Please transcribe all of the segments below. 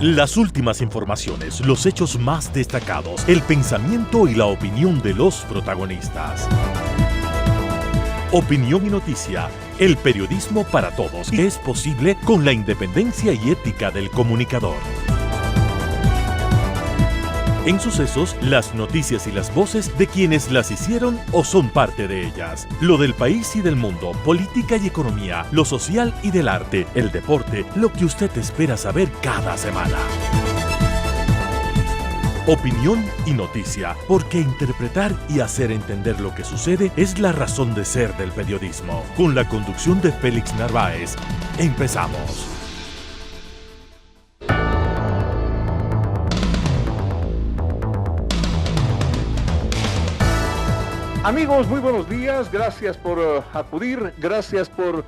Las últimas informaciones, los hechos más destacados, el pensamiento y la opinión de los protagonistas. Opinión y noticia, el periodismo para todos, es posible con la independencia y ética del comunicador. En Sucesos, las noticias y las voces de quienes las hicieron o son parte de ellas. Lo del país y del mundo, política y economía, lo social y del arte, el deporte, lo que usted espera saber cada semana. Opinión y noticia, porque interpretar y hacer entender lo que sucede es la razón de ser del periodismo. Con la conducción de Félix Narváez, empezamos. Amigos, muy buenos días, gracias por acudir, gracias por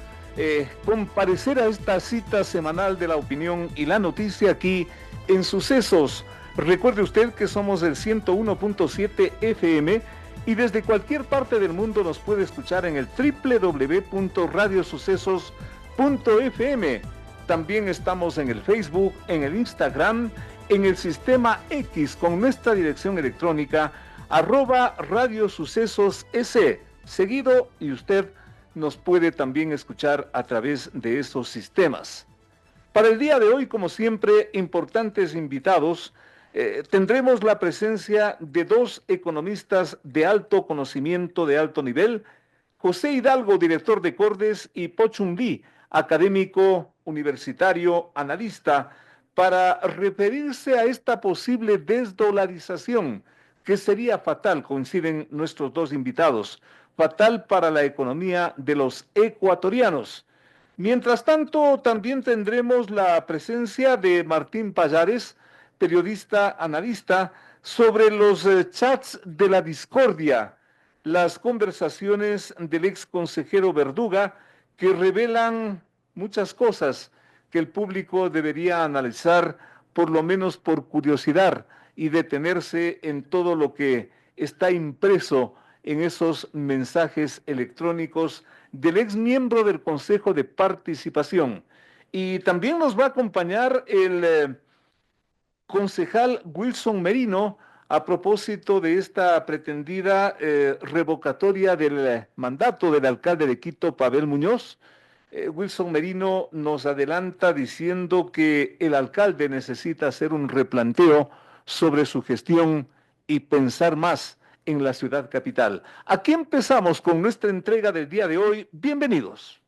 comparecer a esta cita semanal de la opinión y la noticia aquí en Sucesos. Recuerde usted que somos el 101.7 FM y desde cualquier parte del mundo nos puede escuchar en el www.radiosucesos.fm. También estamos en el Facebook, en el Instagram, en el sistema X con nuestra dirección electrónica @radiosucesos S, seguido, y usted nos puede también escuchar a través de esos sistemas. Para el día de hoy, como siempre, importantes invitados. Tendremos la presencia de dos economistas de alto conocimiento, de alto nivel, José Hidalgo, director de Cordes, y Pochun Lee, académico, universitario, analista, para referirse a esta posible desdolarización, que sería fatal, coinciden nuestros dos invitados, fatal para la economía de los ecuatorianos. Mientras tanto, también tendremos la presencia de Martín Pallares, periodista, analista, sobre los chats de la discordia, las conversaciones del ex consejero Verduga, que revelan muchas cosas que el público debería analizar, por lo menos por curiosidad, y detenerse en todo lo que está impreso en esos mensajes electrónicos del ex miembro del Consejo de Participación. Y también nos va a acompañar el concejal Wilson Merino a propósito de esta pretendida revocatoria del mandato del alcalde de Quito, Pavel Muñoz. Wilson Merino nos adelanta diciendo que el alcalde necesita hacer un replanteo sobre su gestión y pensar más en la ciudad capital. Aquí empezamos con nuestra entrega del día de hoy. Bienvenidos.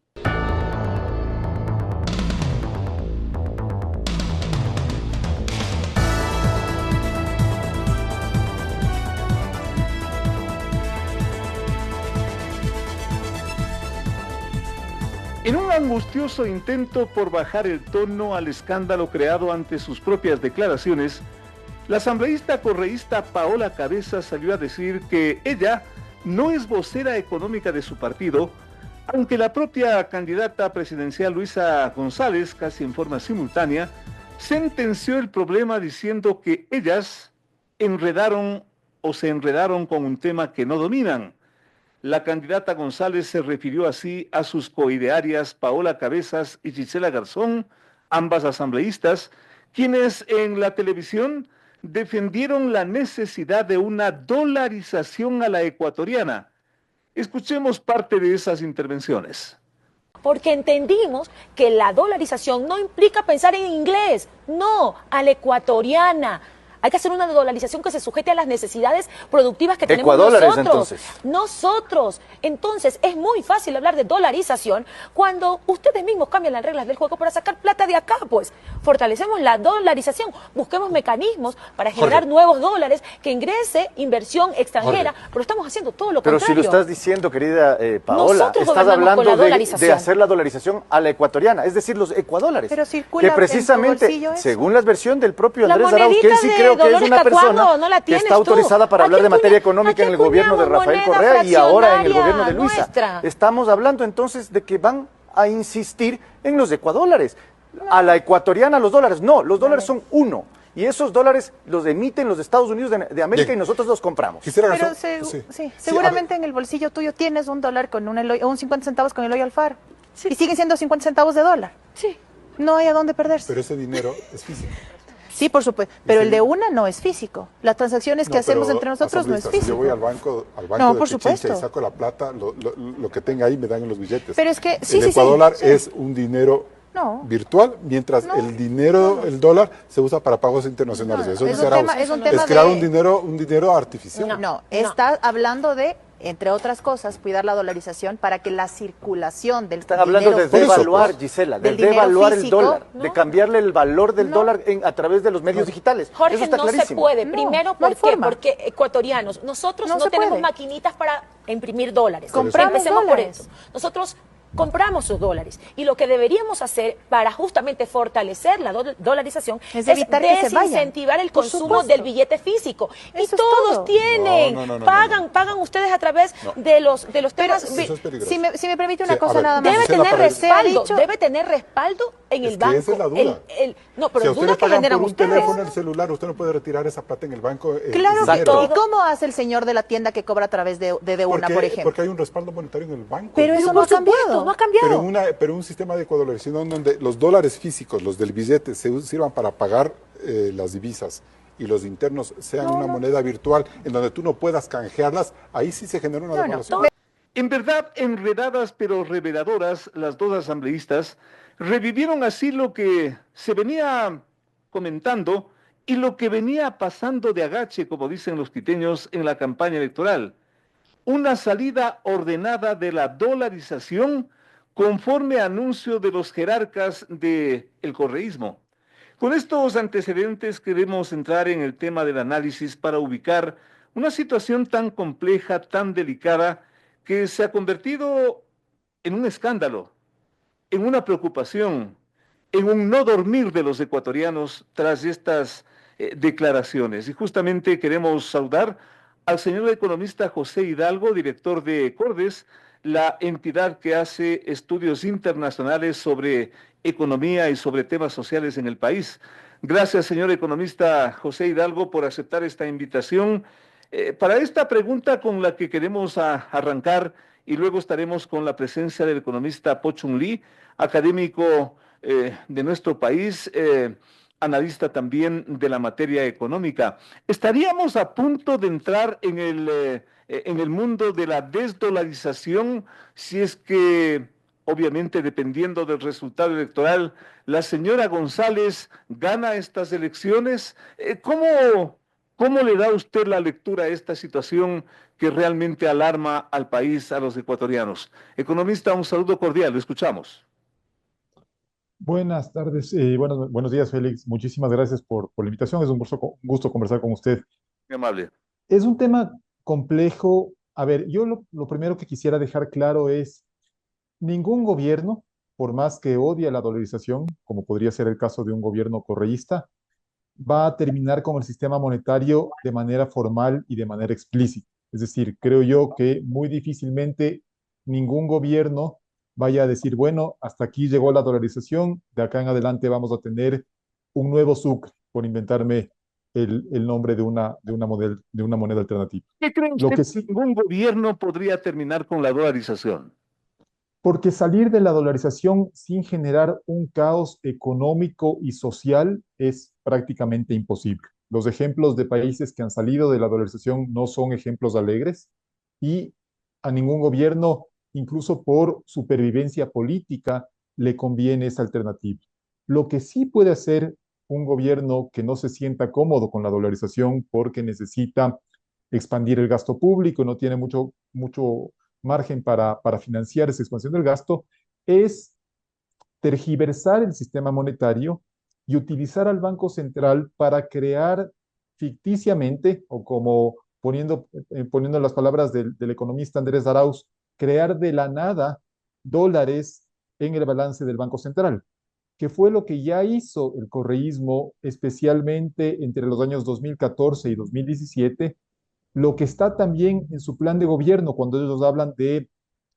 En un angustioso intento por bajar el tono al escándalo creado ante sus propias declaraciones, la asambleísta correísta Paola Cabezas salió a decir que ella no es vocera económica de su partido, aunque la propia candidata presidencial Luisa González, casi en forma simultánea, sentenció el problema diciendo que ellas se enredaron con un tema que no dominan. La candidata González se refirió así a sus coidearias Paola Cabezas y Gisela Garzón, ambas asambleístas, quienes en la televisión defendieron la necesidad de una dolarización a la ecuatoriana. Escuchemos parte de esas intervenciones. Porque entendimos que la dolarización no implica pensar en inglés, no, a la ecuatoriana. Hay que hacer una dolarización que se sujete a las necesidades productivas que tenemos nosotros. Entonces, es muy fácil hablar de dolarización cuando ustedes mismos cambian las reglas del juego para sacar plata de acá, pues. Fortalecemos la dolarización, busquemos mecanismos para generar nuevos dólares, que ingrese inversión extranjera, pero estamos haciendo todo lo contrario. Pero si lo estás diciendo, querida Paola, estás hablando de hacer la dolarización a la ecuatoriana, es decir, los ecuadólares. Pero circula que precisamente, en tu bolsillo según la versión del propio Andrés la Arauz, que él sí creo que es una persona no la que está autorizada para hablar de materia económica en el gobierno de Rafael Correa y ahora en el gobierno de Luisa. Nuestra. Estamos hablando entonces de que van a insistir en los ecuadólares. A la ecuatoriana los dólares, no, los dólares son uno. Y esos dólares los emiten los Estados Unidos de América y nosotros los compramos. Pero seguramente en el bolsillo tuyo tienes un dólar con un 50 centavos con el hoy Alfaro. Sí. Y siguen siendo 50 centavos de dólar. Sí. No hay a dónde perderse. Pero ese dinero es físico. Sí, por supuesto, pero el de una no es físico. Las transacciones que hacemos entre nosotros no es físico. Si yo voy al banco No, de por Pichincha supuesto. y saco la plata, lo que tenga ahí me dan en los billetes. Pero es que, sí, el sí, ecuador sí. es un dinero virtual, mientras el dólar se usa para pagos internacionales. Eso es dice un Arauz. tema, es un tema Es crear de... un dinero artificial. No, está hablando de, entre otras cosas, cuidar la dolarización para que la circulación del Están hablando dinero de devaluar, físico, Gisela, de del dinero devaluar físico, el dólar, de cambiarle el valor del dólar a través de los medios digitales. Jorge, Eso está no clarísimo. se puede. No, Primero, no hay ¿por qué? forma. Porque ecuatorianos, nosotros No no se tenemos puede. maquinitas para imprimir dólares. Compramos Empecemos dólares. por eso. Nosotros compramos sus dólares. Y lo que deberíamos hacer para justamente fortalecer la dolarización Es evitar que se vayan. desincentivar el Por consumo supuesto. del billete físico. Y Eso es todos todo. tienen. No. Pagan ustedes a través de los temas. Eso es peligroso. Si me permite una Sí, a cosa ver, nada más. Debe Gisela, tener para- respaldo, debe tener respaldo en Es el que banco. esa es la duda. No, pero Si a duda usted le que pagan generan por un ustedes. teléfono el celular, usted no puede retirar esa plata en el banco. Claro, dinero. ¿y cómo hace el señor de la tienda que cobra a través de una, por ejemplo? Porque hay un respaldo monetario en el banco. Pero eso no ha cambiado. No ha cambiado. Pero un sistema de ecuadorización donde los dólares físicos, los del billete, se sirvan para pagar las divisas y los internos sean una moneda virtual en donde tú no puedas canjearlas, ahí sí se genera una devaluación. En verdad, enredadas pero reveladoras, las dos asambleístas revivieron así lo que se venía comentando y lo que venía pasando de agache, como dicen los quiteños, en la campaña electoral. Una salida ordenada de la dolarización conforme a anuncio de los jerarcas del correísmo. Con estos antecedentes queremos entrar en el tema del análisis para ubicar una situación tan compleja, tan delicada, que se ha convertido en un escándalo, en una preocupación, en un no dormir de los ecuatorianos tras estas declaraciones. Y justamente queremos saludar al señor economista José Hidalgo, director de Cordes, la entidad que hace estudios internacionales sobre economía y sobre temas sociales en el país. Gracias, señor economista José Hidalgo, por aceptar esta invitación. Para esta pregunta con la que queremos arrancar, y luego estaremos con la presencia del economista Pochun Lee, académico de nuestro país, analista también de la materia económica. ¿Estaríamos a punto de entrar en el mundo de la desdolarización si es que, obviamente, dependiendo del resultado electoral, la señora González gana estas elecciones? ¿Cómo le da usted la lectura a esta situación que realmente alarma al país, a los ecuatorianos? Economista, un saludo cordial, lo escuchamos. Buenas tardes, buenos días, Félix. Muchísimas gracias por la invitación. Es un gusto conversar con usted. Muy amable. Es un tema complejo. A ver, yo lo primero que quisiera dejar claro es, ningún gobierno, por más que odie la dolarización, como podría ser el caso de un gobierno correísta, va a terminar con el sistema monetario de manera formal y de manera explícita. Es decir, creo yo que muy difícilmente ningún gobierno vaya a decir, bueno, hasta aquí llegó la dolarización, de acá en adelante vamos a tener un nuevo Sucre, por inventarme el nombre de una moneda alternativa. ¿Qué cree Lo usted que que sí, ningún gobierno podría terminar con la dolarización? porque salir de la dolarización sin generar un caos económico y social es prácticamente imposible. Los ejemplos de países que han salido de la dolarización no son ejemplos alegres y a ningún gobierno, incluso por supervivencia política, le conviene esa alternativa. Lo que sí puede hacer un gobierno que no se sienta cómodo con la dolarización porque necesita expandir el gasto público, no tiene mucho margen para financiar esa expansión del gasto, es tergiversar el sistema monetario y utilizar al Banco Central para crear ficticiamente, o como poniendo las palabras del economista Andrés Arauz, crear de la nada dólares en el balance del Banco Central, que fue lo que ya hizo el correísmo, especialmente entre los años 2014 y 2017, lo que está también en su plan de gobierno cuando ellos hablan de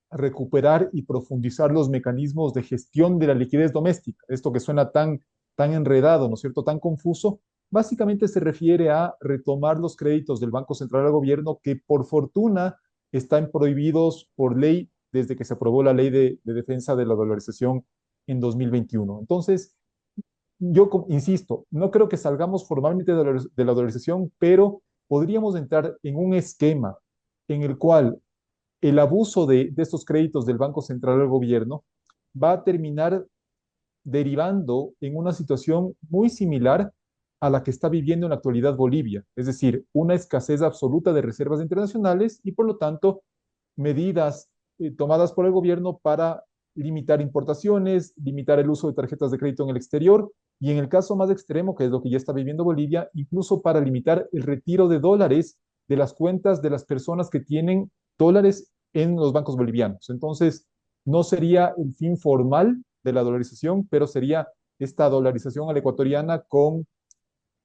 recuperar y profundizar los mecanismos de gestión de la liquidez doméstica. Esto que suena tan enredado, ¿no es cierto?, tan confuso, básicamente se refiere a retomar los créditos del Banco Central al gobierno que por fortuna están prohibidos por ley desde que se aprobó la ley de defensa de la dolarización en 2021. Entonces, insisto, no creo que salgamos formalmente de la dolarización, pero podríamos entrar en un esquema en el cual el abuso de estos créditos del Banco Central al gobierno va a terminar derivando en una situación muy similar a la que está viviendo en la actualidad Bolivia, es decir, una escasez absoluta de reservas internacionales y por lo tanto medidas tomadas por el gobierno para limitar importaciones, limitar el uso de tarjetas de crédito en el exterior y en el caso más extremo, que es lo que ya está viviendo Bolivia, incluso para limitar el retiro de dólares de las cuentas de las personas que tienen dólares en los bancos bolivianos. Entonces, no sería el fin formal de la dolarización, pero sería esta dolarización a la ecuatoriana con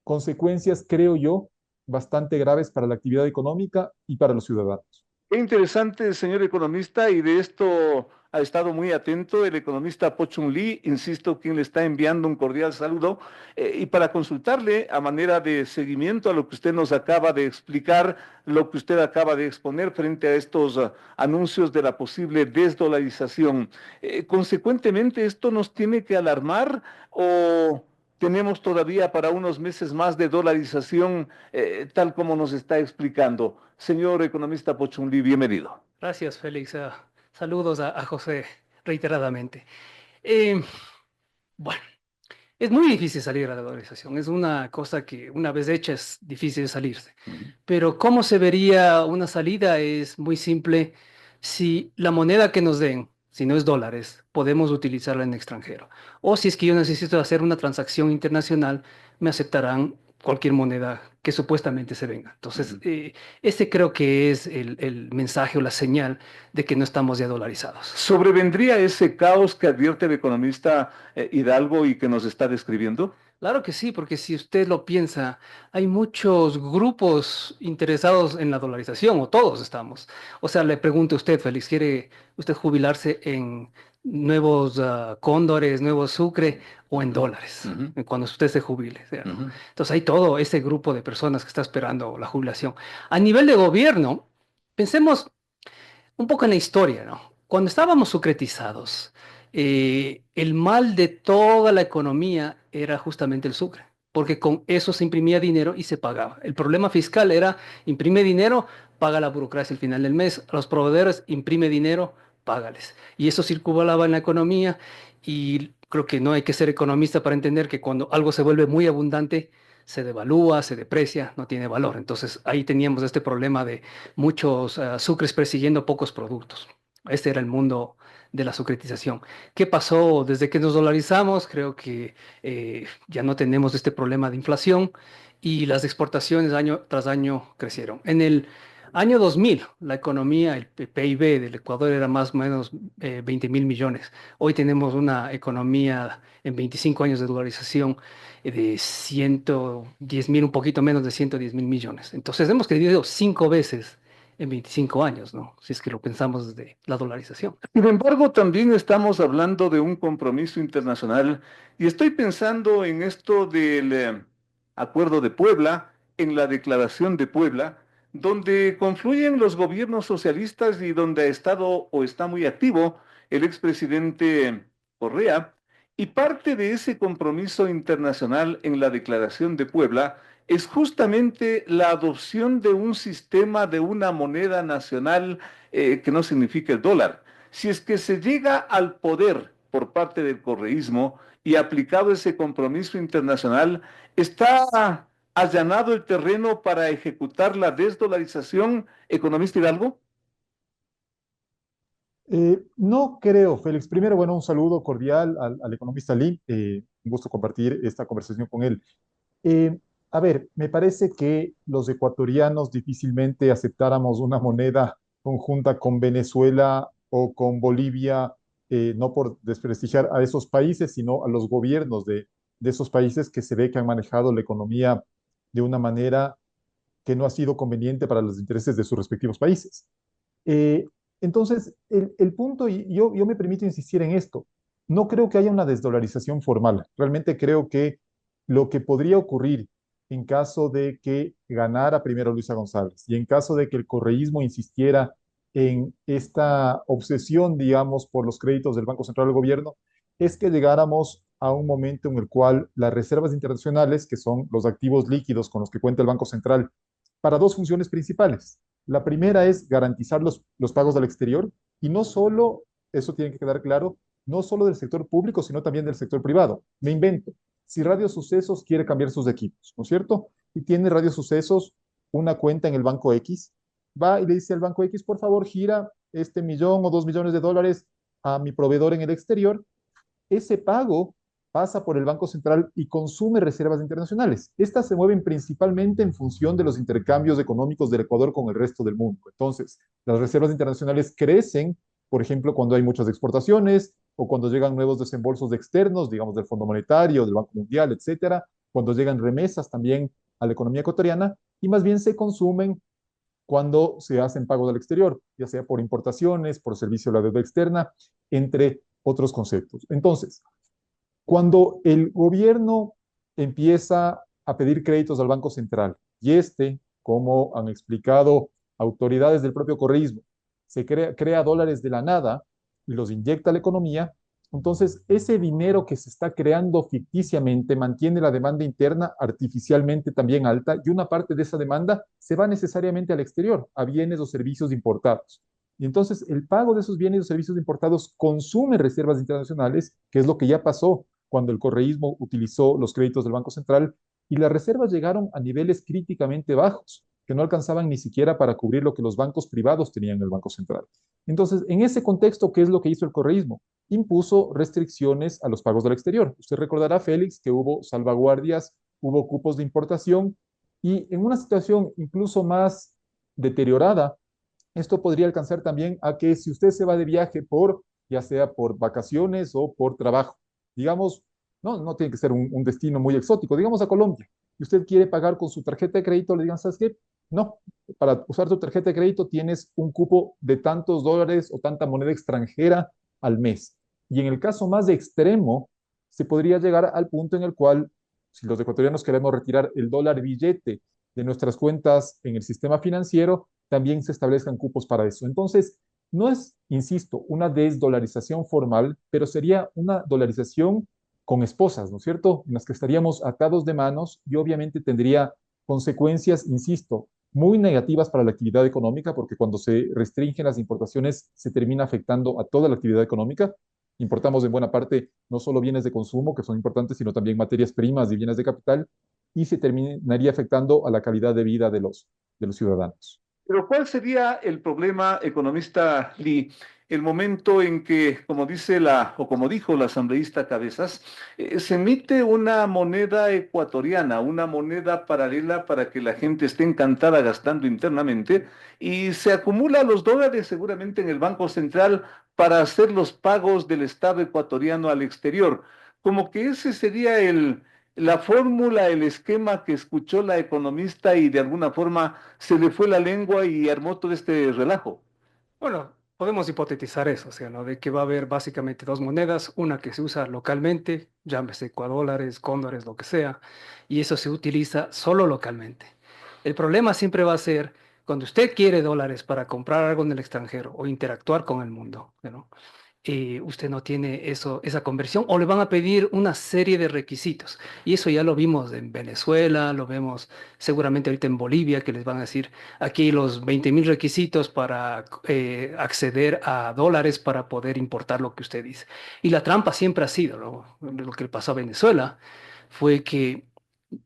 consecuencias, creo yo, bastante graves para la actividad económica y para los ciudadanos. Qué interesante, señor economista, y de esto ha estado muy atento el economista Pochun Lee, insisto, quien le está enviando un cordial saludo, y para consultarle a manera de seguimiento a lo que usted nos acaba de explicar, lo que usted acaba de exponer frente a estos anuncios de la posible desdolarización. Consecuentemente, ¿esto nos tiene que alarmar o tenemos todavía para unos meses más de dolarización, tal como nos está explicando? Señor economista Pochunli, bienvenido. Gracias, Félix. Saludos a José reiteradamente. Eh, bueno, es muy difícil salir a la dolarización. Es una cosa que una vez hecha es difícil salirse. Pero ¿cómo se vería una salida? Es muy simple. Si la moneda que nos den, si no es dólares, podemos utilizarla en extranjero. O si es que yo necesito hacer una transacción internacional, me aceptarán cualquier moneda que supuestamente se venga. Entonces, ese creo que es el mensaje o la señal de que no estamos ya dolarizados. ¿Sobrevendría ese caos que advierte el economista Hidalgo y que nos está describiendo? Claro que sí, porque si usted lo piensa, hay muchos grupos interesados en la dolarización, o todos estamos. O sea, le pregunto a usted, Félix, ¿quiere usted jubilarse en nuevos cóndores, nuevos sucre o en dólares cuando usted se jubile? ¿Cierto? Entonces hay todo ese grupo de personas que está esperando la jubilación. A nivel de gobierno, pensemos un poco en la historia, ¿no? Cuando estábamos sucretizados, el mal de toda la economía era justamente el sucre, porque con eso se imprimía dinero y se pagaba. El problema fiscal era imprime dinero, paga la burocracia al final del mes, a los proveedores imprime dinero, págales. Y eso circulaba en la economía y creo que no hay que ser economista para entender que cuando algo se vuelve muy abundante, se devalúa, se deprecia, no tiene valor. Entonces ahí teníamos este problema de muchos sucres persiguiendo pocos productos. Este era el mundo de la sucretización. ¿Qué pasó desde que nos dolarizamos? Creo que ya no tenemos este problema de inflación y las exportaciones año tras año crecieron. En el año 2000, la economía, el PIB del Ecuador era más o menos 20.000 millones. Hoy tenemos una economía en 25 años de dolarización de 110.000, un poquito menos de 110.000 millones. Entonces hemos crecido 5 veces en 25 años, ¿no? Si es que lo pensamos desde la dolarización. Sin embargo, también estamos hablando de un compromiso internacional y estoy pensando en esto del Acuerdo de Puebla, en la Declaración de Puebla, donde confluyen los gobiernos socialistas y donde ha estado o está muy activo el expresidente Correa, y parte de ese compromiso internacional en la Declaración de Puebla es justamente la adopción de un sistema de una moneda nacional que no significa el dólar. Si es que se llega al poder por parte del correísmo y aplicado ese compromiso internacional, ¿está allanado el terreno para ejecutar la desdolarización, economista Hidalgo? No creo, Félix. Primero, bueno, un saludo cordial al economista Lee. Un gusto compartir esta conversación con él. Eh, a ver, me parece que los ecuatorianos difícilmente aceptáramos una moneda conjunta con Venezuela o con Bolivia, no por desprestigiar a esos países, sino a los gobiernos de esos países que se ve que han manejado la economía de una manera que no ha sido conveniente para los intereses de sus respectivos países. Eh, entonces, el punto, y yo me permito insistir en esto, no creo que haya una desdolarización formal. Realmente creo que lo que podría ocurrir en caso de que ganara primero Luisa González y en caso de que el correísmo insistiera en esta obsesión, digamos, por los créditos del Banco Central del Gobierno, es que llegáramos a un momento en el cual las reservas internacionales, que son los activos líquidos con los que cuenta el Banco Central, para dos funciones principales. La primera es garantizar los pagos al exterior y no solo, eso tiene que quedar claro, no solo del sector público, sino también del sector privado. Me invento, si Radio Sucesos quiere cambiar sus equipos, ¿no es cierto? Y tiene Radio Sucesos una cuenta en el Banco X, va y le dice al Banco X, por favor, gira este millón o 2 millones de dólares a mi proveedor en el exterior. Ese pago pasa por el Banco Central y consume reservas internacionales. Estas se mueven principalmente en función de los intercambios económicos del Ecuador con el resto del mundo. Entonces, las reservas internacionales crecen, por ejemplo, cuando hay muchas exportaciones o cuando llegan nuevos desembolsos externos, digamos del Fondo Monetario, del Banco Mundial, etcétera, cuando llegan remesas también a la economía ecuatoriana y más bien se consumen cuando se hacen pagos al exterior, ya sea por importaciones, por servicio de la deuda externa, entre otros conceptos. Entonces, cuando el gobierno empieza a pedir créditos al Banco Central y como han explicado autoridades del propio correísmo, se crea dólares de la nada y los inyecta a la economía, entonces ese dinero que se está creando ficticiamente mantiene la demanda interna artificialmente también alta y una parte de esa demanda se va necesariamente al exterior, a bienes o servicios importados. Y entonces el pago de esos bienes o servicios importados consume reservas internacionales, que es lo que ya pasó cuando el correísmo utilizó los créditos del Banco Central, y las reservas llegaron a niveles críticamente bajos, que no alcanzaban ni siquiera para cubrir lo que los bancos privados tenían en el Banco Central. Entonces, en ese contexto, ¿qué es lo que hizo el correísmo? Impuso restricciones a los pagos del exterior. Usted recordará, Félix, que hubo salvaguardias, hubo cupos de importación, y en una situación incluso más deteriorada, esto podría alcanzar también a que si usted se va de viaje ya sea por vacaciones o por trabajo, digamos, no tiene que ser un destino muy exótico, digamos a Colombia, y usted quiere pagar con su tarjeta de crédito, le digan, ¿sabes qué? No, para usar tu tarjeta de crédito tienes un cupo de tantos dólares o tanta moneda extranjera al mes. Y en el caso más extremo, se podría llegar al punto en el cual, si los ecuatorianos queremos retirar el dólar billete de nuestras cuentas en el sistema financiero, también se establezcan cupos para eso. Entonces, no es, insisto, una desdolarización formal, pero sería una dolarización con esposas, ¿no es cierto? En las que estaríamos atados de manos y obviamente tendría consecuencias, insisto, muy negativas para la actividad económica, porque cuando se restringen las importaciones se termina afectando a toda la actividad económica. Importamos en buena parte no solo bienes de consumo, que son importantes, sino también materias primas y bienes de capital, y se terminaría afectando a la calidad de vida de los ciudadanos. Pero ¿cuál sería el problema, economista Lee, el momento en que, como dice o como dijo la asambleísta Cabezas, se emite una moneda ecuatoriana, una moneda paralela para que la gente esté encantada gastando internamente y se acumulan los dólares seguramente en el Banco Central para hacer los pagos del Estado ecuatoriano al exterior? Como que ese sería la fórmula, el esquema que escuchó la economista y de alguna forma se le fue la lengua y armó todo este relajo. Bueno, podemos hipotetizar eso, o sea, ¿no? De que va a haber básicamente dos monedas, una que se usa localmente, llámese ecuadólares, cóndores, lo que sea, y eso se utiliza solo localmente. El problema siempre va a ser cuando usted quiere dólares para comprar algo en el extranjero o interactuar con el mundo, ¿no? Usted no tiene esa conversión o le van a pedir una serie de requisitos. Y eso ya lo vimos en Venezuela, lo vemos seguramente ahorita en Bolivia, que les van a decir aquí los 20.000 requisitos para acceder a dólares para poder importar lo que usted dice. Y la trampa siempre ha sido, ¿no? Lo que le pasó a Venezuela fue que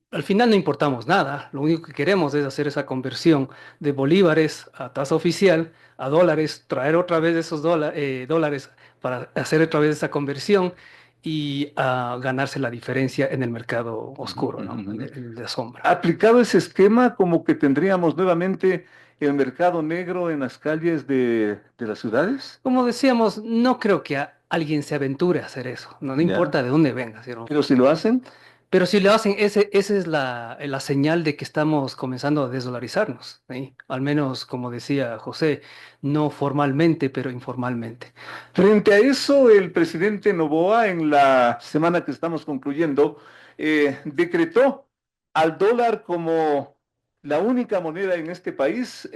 al final no importamos nada, lo único que queremos es hacer esa conversión de bolívares a tasa oficial, a dólares, traer otra vez esos dólares para hacer otra vez esa conversión y ganarse la diferencia en el mercado oscuro, ¿no? El de sombra. Aplicado ese esquema, como que tendríamos nuevamente el mercado negro en las calles de las ciudades. Como decíamos, no creo que alguien se aventure a hacer eso, no importa de dónde venga, ¿sí? Pero si lo hacen. Pero si lo hacen, esa es la señal de que estamos comenzando a desdolarizarnos, ¿sí? Al menos, como decía José, no formalmente, pero informalmente. Frente a eso, el presidente Noboa, en la semana que estamos concluyendo, decretó al dólar como la única moneda en este país,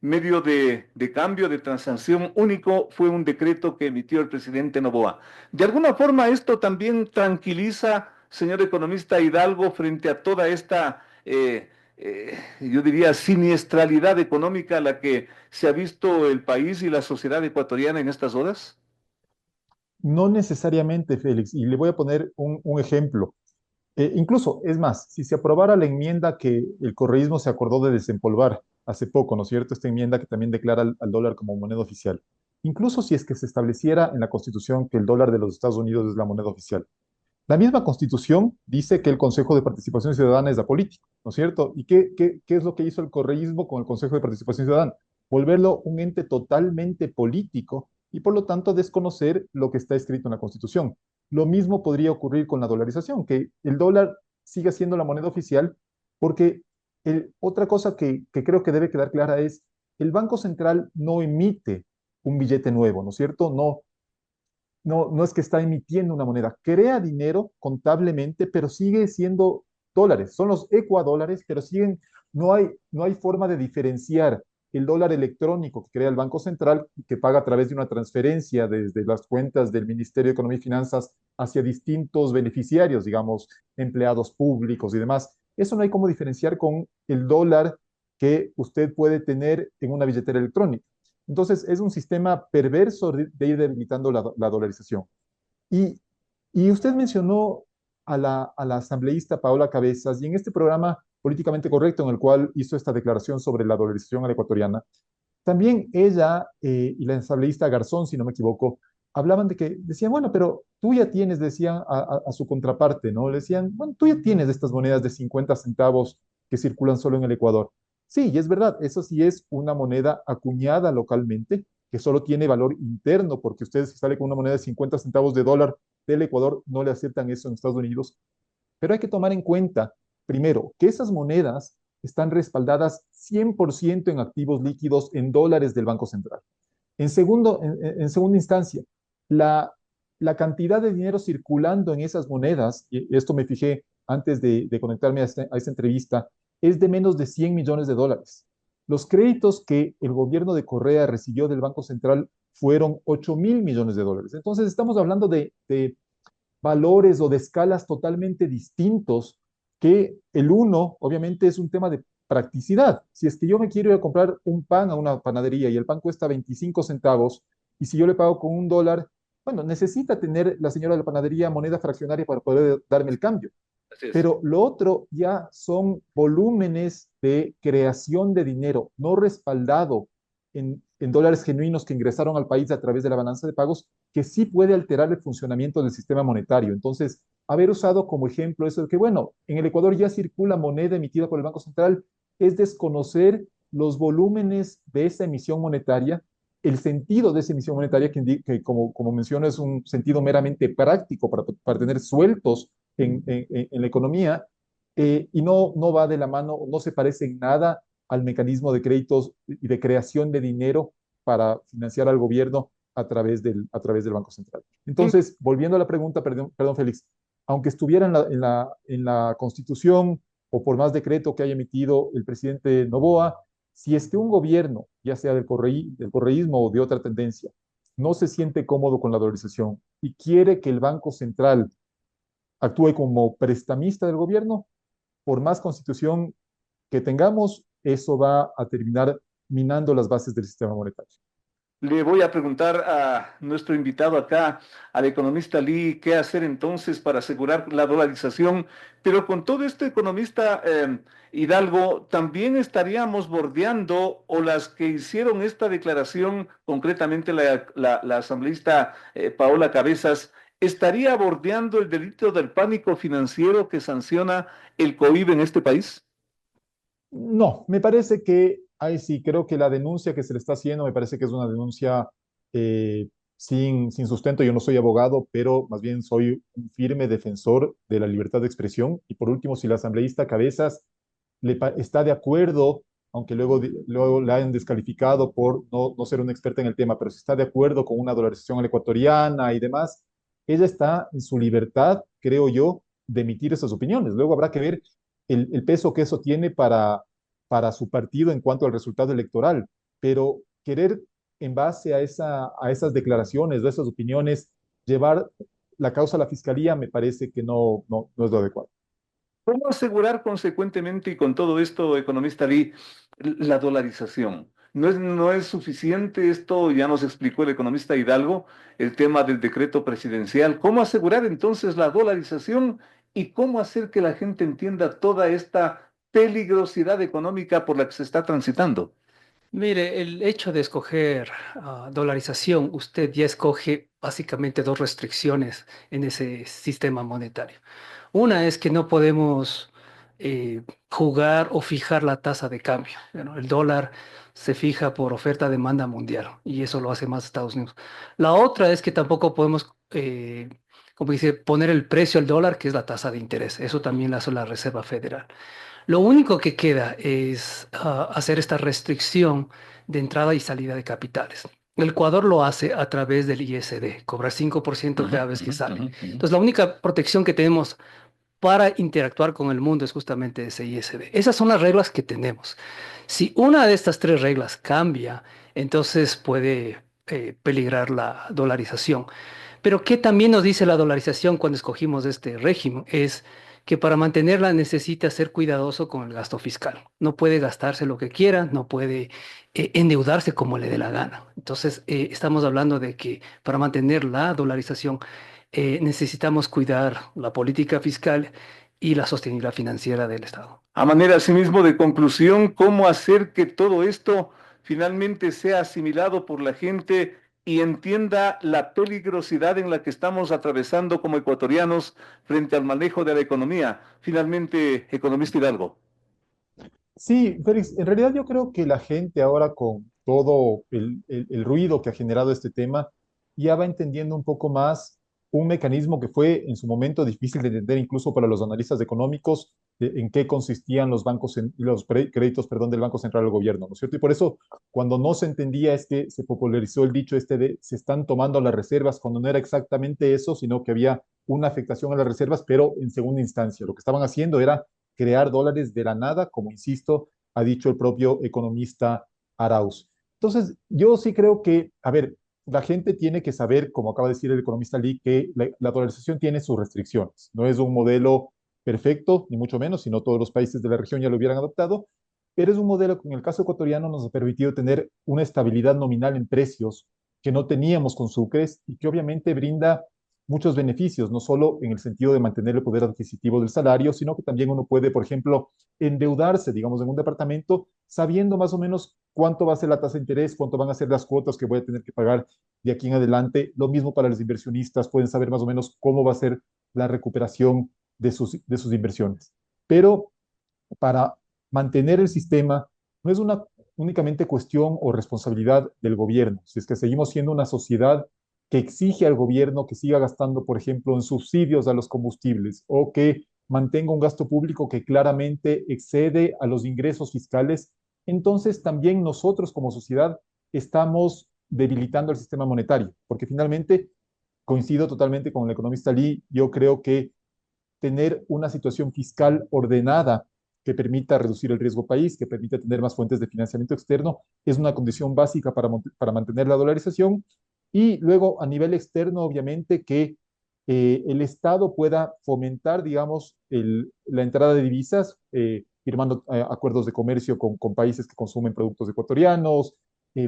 medio de cambio, de transacción único, fue un decreto que emitió el presidente Noboa. De alguna forma esto también tranquiliza, señor economista Hidalgo, frente a toda esta, yo diría, siniestralidad económica a la que se ha visto el país y la sociedad ecuatoriana en estas horas. No necesariamente, Félix, y le voy a poner un ejemplo. Incluso, es más, si se aprobara la enmienda que el correísmo se acordó de desempolvar hace poco, ¿no es cierto? Esta enmienda que también declara al dólar como moneda oficial. Incluso si es que se estableciera en la Constitución que el dólar de los Estados Unidos es la moneda oficial. La misma Constitución dice que el Consejo de Participación Ciudadana es apolítico, ¿no es cierto? ¿Y qué es lo que hizo el correísmo con el Consejo de Participación Ciudadana? Volverlo un ente totalmente político y por lo tanto desconocer lo que está escrito en la Constitución. Lo mismo podría ocurrir con la dolarización, que el dólar siga siendo la moneda oficial, porque otra cosa que creo que debe quedar clara es, el Banco Central no emite un billete nuevo, ¿no es cierto? No es que está emitiendo una moneda, crea dinero contablemente, pero sigue siendo dólares, son los ecuadólares, pero siguen, no hay forma de diferenciar el dólar electrónico que crea el Banco Central, que paga a través de una transferencia desde las cuentas del Ministerio de Economía y Finanzas hacia distintos beneficiarios, digamos, empleados públicos y demás. Eso no hay cómo diferenciar con el dólar que usted puede tener en una billetera electrónica. Entonces, es un sistema perverso de ir debilitando la dolarización. Y, y usted mencionó a la asambleísta Paola Cabezas, y en este programa políticamente correcto en el cual hizo esta declaración sobre la dolarización a la ecuatoriana, también ella y la asambleísta Garzón, si no me equivoco, hablaban de que, decían, bueno, pero tú ya tienes, decían a su contraparte, ¿no? Le decían, bueno, tú ya tienes estas monedas de 50 centavos que circulan solo en el Ecuador. Sí, y es verdad, eso sí es una moneda acuñada localmente, que solo tiene valor interno, porque usted si sale con una moneda de 50 centavos de dólar del Ecuador, no le aceptan eso en Estados Unidos. Pero hay que tomar en cuenta, primero, que esas monedas están respaldadas 100% en activos líquidos en dólares del Banco Central. En segunda instancia, la cantidad de dinero circulando en esas monedas, y esto me fijé antes de conectarme a esta entrevista, es de menos de 100 millones de dólares. Los créditos que el gobierno de Correa recibió del Banco Central fueron 8.000 millones de dólares. Entonces estamos hablando de valores o de escalas totalmente distintos, que el uno obviamente es un tema de practicidad. Si es que yo me quiero ir a comprar un pan a una panadería y el pan cuesta 25 centavos, y si yo le pago con $1, bueno, necesita tener la señora de la panadería moneda fraccionaria para poder darme el cambio. Pero lo otro ya son volúmenes de creación de dinero no respaldado en dólares genuinos que ingresaron al país a través de la balanza de pagos, que sí puede alterar el funcionamiento del sistema monetario. Entonces, haber usado como ejemplo eso de que, bueno, en el Ecuador ya circula moneda emitida por el Banco Central, es desconocer los volúmenes de esa emisión monetaria, el sentido de esa emisión monetaria, que como menciono, es un sentido meramente práctico para tener sueltos en la economía, y no va de la mano, no se parece en nada al mecanismo de créditos y de creación de dinero para financiar al gobierno a través del Banco Central. Entonces, volviendo a la pregunta, perdón, Félix, aunque estuviera en la Constitución o por más decreto que haya emitido el presidente Noboa, si es que un gobierno, ya sea del correísmo o de otra tendencia, no se siente cómodo con la dolarización y quiere que el Banco Central actúe como prestamista del gobierno, por más constitución que tengamos, eso va a terminar minando las bases del sistema monetario. Le voy a preguntar a nuestro invitado acá, al economista Lee, qué hacer entonces para asegurar la dolarización. Pero con todo esto, economista Hidalgo, también estaríamos bordeando, o las que hicieron esta declaración, concretamente la asambleísta Paola Cabezas, ¿estaría bordeando el delito del pánico financiero que sanciona el COIB en este país? No, me parece que, ahí sí, creo que la denuncia que se le está haciendo, me parece que es una denuncia sin sustento. Yo no soy abogado, pero más bien soy un firme defensor de la libertad de expresión. Y por último, si la asambleísta Cabezas está de acuerdo, aunque luego la hayan descalificado por no ser una experta en el tema, pero si está de acuerdo con una dolarización a la ecuatoriana y demás, ella está en su libertad, creo yo, de emitir esas opiniones. Luego habrá que ver el peso que eso tiene para su partido en cuanto al resultado electoral. pero querer en base a esas declaraciones o esas opiniones llevar la causa a la fiscalía me parece que no es lo adecuado. ¿Cómo asegurar consecuentemente y con todo esto, economista Lee, la dolarización? ¿No es suficiente esto? Ya nos explicó el economista Hidalgo, el tema del decreto presidencial. ¿Cómo asegurar entonces la dolarización y cómo hacer que la gente entienda toda esta peligrosidad económica por la que se está transitando? Mire, el hecho de escoger dolarización, usted ya escoge básicamente dos restricciones en ese sistema monetario. Una es que no podemos jugar o fijar la tasa de cambio. Bueno, el dólar se fija por oferta-demanda mundial y eso lo hace más Estados Unidos. La otra es que tampoco podemos, como dice, poner el precio al dólar, que es la tasa de interés. Eso también lo hace la Reserva Federal. Lo único que queda es hacer esta restricción de entrada y salida de capitales. El Ecuador lo hace a través del ISD, cobrar 5% cada vez que sale. Entonces, la única protección que tenemos para interactuar con el mundo es justamente ese ISD. Esas son las reglas que tenemos. Si una de estas tres reglas cambia, entonces puede peligrar la dolarización. Pero ¿qué también nos dice la dolarización cuando escogimos este régimen? Es que para mantenerla necesita ser cuidadoso con el gasto fiscal. No puede gastarse lo que quiera, no puede endeudarse como le dé la gana. Entonces, estamos hablando de que para mantener la dolarización necesitamos cuidar la política fiscal y la sostenibilidad financiera del Estado. A manera asimismo de conclusión, ¿cómo hacer que todo esto finalmente sea asimilado por la gente y entienda la peligrosidad en la que estamos atravesando como ecuatorianos frente al manejo de la economía? Finalmente, economista Hidalgo. Sí, Félix, en realidad yo creo que la gente ahora con todo el ruido que ha generado este tema, ya va entendiendo un poco más un mecanismo que fue en su momento difícil de entender incluso para los analistas económicos, en qué consistían los bancos, créditos, perdón, del Banco Central del Gobierno, ¿no es cierto? Y por eso, cuando no se entendía es que se popularizó el dicho este de se están tomando las reservas, cuando no era exactamente eso, sino que había una afectación a las reservas, pero en segunda instancia. Lo que estaban haciendo era crear dólares de la nada, como insisto, ha dicho el propio economista Arauz. Entonces, yo sí creo que, a ver, la gente tiene que saber, como acaba de decir el economista Lee, que la dolarización tiene sus restricciones. No es un modelo perfecto, ni mucho menos, si no todos los países de la región ya lo hubieran adoptado, pero es un modelo que en el caso ecuatoriano nos ha permitido tener una estabilidad nominal en precios que no teníamos con Sucres y que obviamente brinda muchos beneficios, no solo en el sentido de mantener el poder adquisitivo del salario, sino que también uno puede, por ejemplo, endeudarse, digamos, en un departamento, sabiendo más o menos cuánto va a ser la tasa de interés, cuánto van a ser las cuotas que voy a tener que pagar de aquí en adelante. Lo mismo para los inversionistas, pueden saber más o menos cómo va a ser la recuperación de sus inversiones. Pero para mantener el sistema no es una únicamente cuestión o responsabilidad del gobierno. Si es que seguimos siendo una sociedad que exige al gobierno que siga gastando, por ejemplo, en subsidios a los combustibles o que mantenga un gasto público que claramente excede a los ingresos fiscales, entonces también nosotros como sociedad estamos debilitando el sistema monetario, porque finalmente coincido totalmente con el economista Lee, yo creo que tener una situación fiscal ordenada que permita reducir el riesgo país, que permita tener más fuentes de financiamiento externo, es una condición básica para mantener la dolarización. Y luego, a nivel externo, obviamente, que el Estado pueda fomentar, digamos, la entrada de divisas, firmando acuerdos de comercio con países que consumen productos ecuatorianos,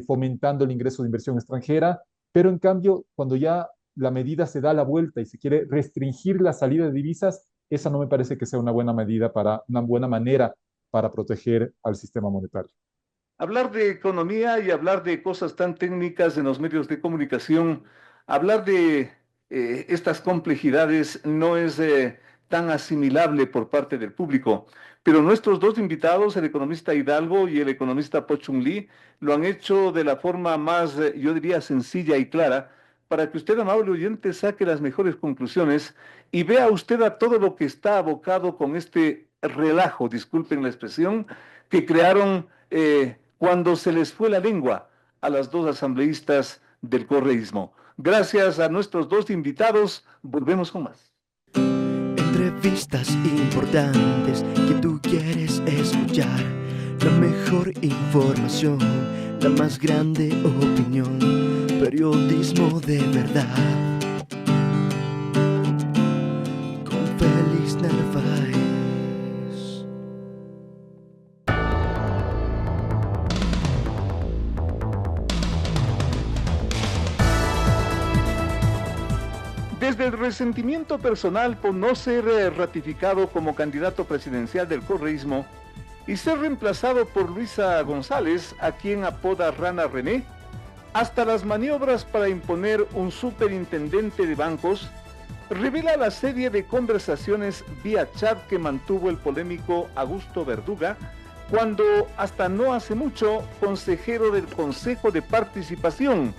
fomentando el ingreso de inversión extranjera, pero en cambio, cuando ya la medida se da la vuelta y se quiere restringir la salida de divisas, esa no me parece que sea una buena medida una buena manera para proteger al sistema monetario. Hablar de economía y hablar de cosas tan técnicas en los medios de comunicación, hablar de estas complejidades no es tan asimilable por parte del público. Pero nuestros dos invitados, el economista Hidalgo y el economista Po-Chung Lee, lo han hecho de la forma más, yo diría, sencilla y clara, para que usted, amable oyente, saque las mejores conclusiones y vea usted a todo lo que está abocado con este relajo, disculpen la expresión, que crearon cuando se les fue la lengua a las dos asambleístas del correísmo. Gracias a nuestros dos invitados, volvemos con más. Entrevistas importantes que tú quieres escuchar. la mejor información, la más grande opinión, periodismo de verdad. Con Félix Narváez. Desde el resentimiento personal por no ser ratificado como candidato presidencial del correísmo y ser reemplazado por Luisa González, a quien apoda Rana René, hasta las maniobras para imponer un superintendente de bancos, revela la serie de conversaciones vía chat que mantuvo el polémico Augusto Verduga, cuando hasta no hace mucho consejero del Consejo de Participación,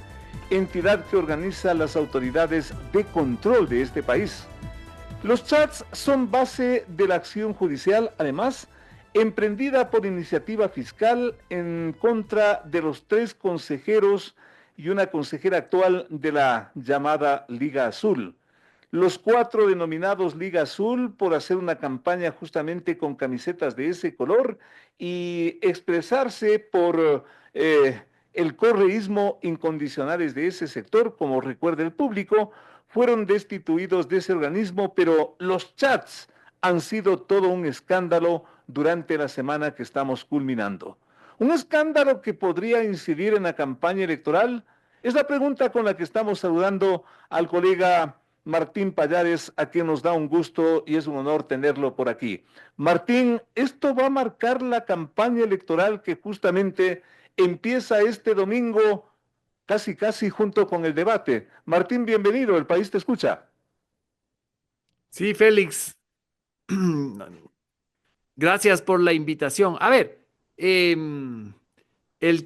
entidad que organiza las autoridades de control de este país. Los chats son base de la acción judicial, además, emprendida por iniciativa fiscal en contra de los 3 consejeros y una consejera actual de la llamada Liga Azul. Los 4 denominados Liga Azul por hacer una campaña justamente con camisetas de ese color y expresarse por el correísmo incondicionales de ese sector, como recuerda el público, fueron destituidos de ese organismo, pero los chats han sido todo un escándalo durante la semana que estamos culminando. ¿Un escándalo que podría incidir en la campaña electoral? Es la pregunta con la que estamos saludando al colega Martín Pallares, a quien nos da un gusto y es un honor tenerlo por aquí. Martín, ¿esto va a marcar la campaña electoral que justamente empieza este domingo, casi junto con el debate? Martín, bienvenido, el país te escucha. Sí, Félix, gracias por la invitación. A ver, el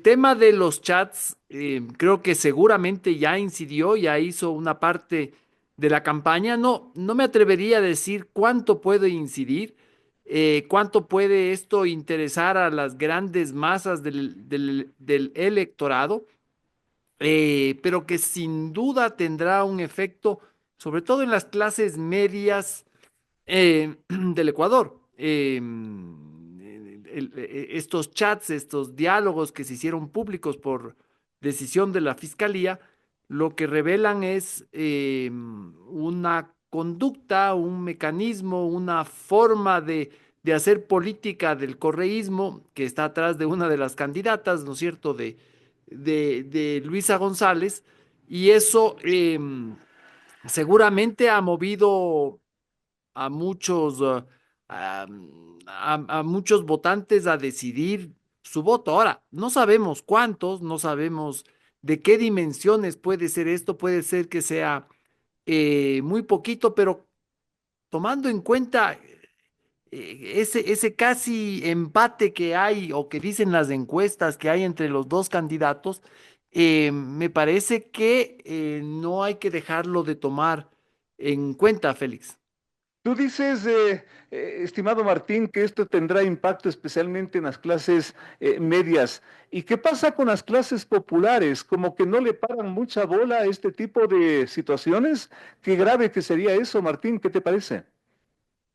tema de los chats, creo que seguramente ya incidió, ya hizo una parte de la campaña. No me atrevería a decir cuánto puede incidir, cuánto puede esto interesar a las grandes masas del electorado, pero que sin duda tendrá un efecto, sobre todo en las clases medias del Ecuador. Estos chats, estos diálogos que se hicieron públicos por decisión de la Fiscalía, lo que revelan es una conducta, un mecanismo, una forma de hacer política del correísmo que está atrás de una de las candidatas, ¿no es cierto?, de Luisa González, y eso seguramente ha movido a muchos, a muchos votantes a decidir su voto. Ahora, no sabemos cuántos, no sabemos de qué dimensiones puede ser esto, puede ser que sea muy poquito, pero tomando en cuenta ese casi empate que hay o que dicen las encuestas que hay entre los dos candidatos, me parece que no hay que dejarlo de tomar en cuenta, Félix. Tú dices, estimado Martín, que esto tendrá impacto especialmente en las clases medias. ¿Y qué pasa con las clases populares? ¿Como que no le paran mucha bola a este tipo de situaciones? Qué grave que sería eso, Martín, ¿qué te parece?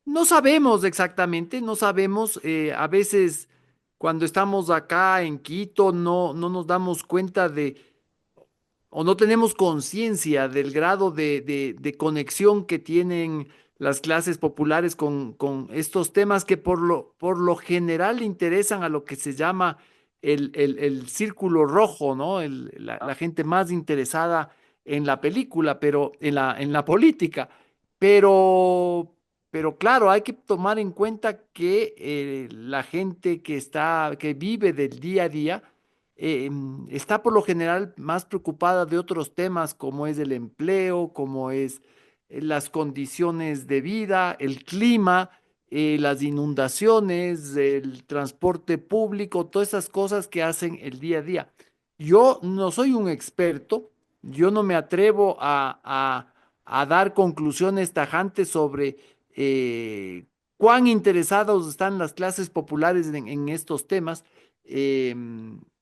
No sabemos exactamente, no sabemos. A veces cuando estamos acá en Quito no nos damos cuenta o no tenemos conciencia del grado de conexión que tienen las clases populares con estos temas que por lo general interesan a lo que se llama el círculo rojo, ¿no? La gente más interesada en la película, pero en la política. Pero claro, hay que tomar en cuenta que la gente que vive del día a día, está por lo general más preocupada de otros temas como es el empleo, como es las condiciones de vida, el clima, las inundaciones, el transporte público, todas esas cosas que hacen el día a día. Yo no soy un experto, yo no me atrevo a dar conclusiones tajantes sobre cuán interesados están las clases populares en estos temas.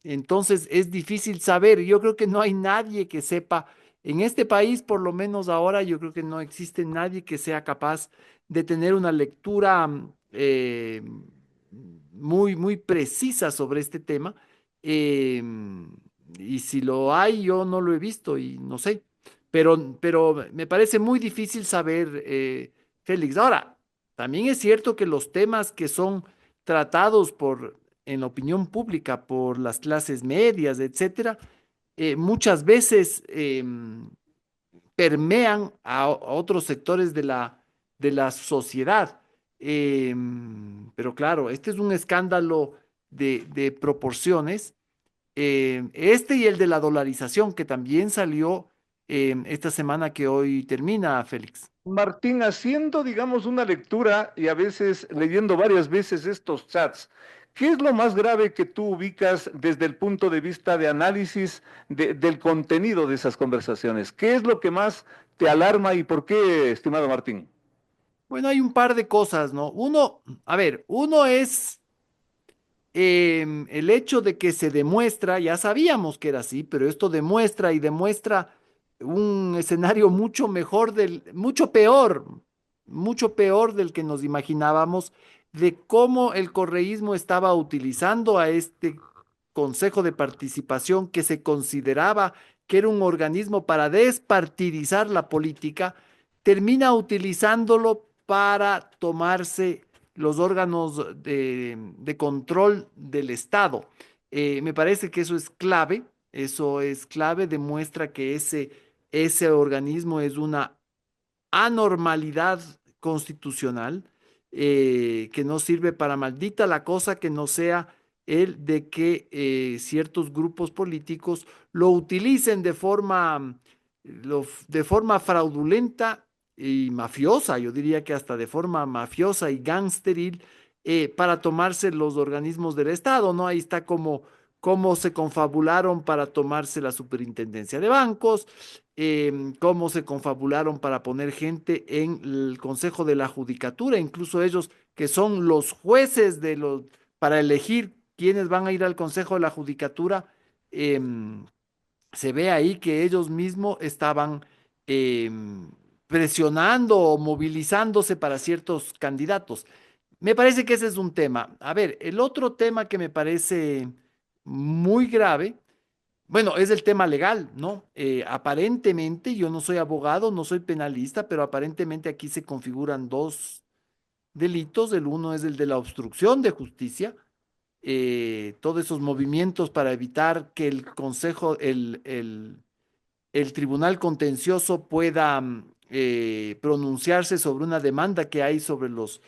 Entonces es difícil saber. Yo creo que no hay nadie que sepa, en este país por lo menos ahora, yo creo que no existe nadie que sea capaz de tener una lectura muy precisa sobre este tema. eh, y si lo hay, yo no lo he visto y no sé. Pero me parece muy difícil saber, Félix. Ahora, también es cierto que los temas que son tratados en la opinión pública por las clases medias, etcétera, muchas veces permean a otros sectores de la sociedad. Pero claro, este es un escándalo de proporciones. Este y el de la dolarización, que también salió esta semana que hoy termina, Félix. Martín, haciendo, digamos, una lectura y a veces leyendo varias veces estos chats, ¿qué es lo más grave que tú ubicas desde el punto de vista de análisis del contenido de esas conversaciones? ¿Qué es lo que más te alarma y por qué, estimado Martín? Bueno, hay un par de cosas, ¿no? Uno es el hecho de que se demuestra, ya sabíamos que era así, pero esto demuestra y demuestra un escenario mucho peor del que nos imaginábamos, de cómo el correísmo estaba utilizando a este Consejo de Participación que se consideraba que era un organismo para despartidizar la política, termina utilizándolo para tomarse los órganos de control del Estado. Me parece que eso es clave, demuestra que ese organismo es una anormalidad constitucional, que no sirve para maldita la cosa que no sea el de que ciertos grupos políticos lo utilicen de forma fraudulenta y mafiosa, yo diría que hasta de forma mafiosa y gangsteril, para tomarse los organismos del Estado, ¿no? Ahí está cómo se confabularon para tomarse la superintendencia de bancos, cómo se confabularon para poner gente en el Consejo de la Judicatura, incluso ellos que son los jueces para elegir quiénes van a ir al Consejo de la Judicatura. Se ve ahí que ellos mismos estaban presionando o movilizándose para ciertos candidatos. Me parece que ese es un tema. A ver, el otro tema que me parece muy grave, bueno, es el tema legal, ¿no? Aparentemente, yo no soy abogado, no soy penalista, pero aparentemente aquí se configuran dos delitos. El uno es el de la obstrucción de justicia, todos esos movimientos para evitar que el Consejo, el Tribunal Contencioso pueda pronunciarse sobre una demanda que hay sobre los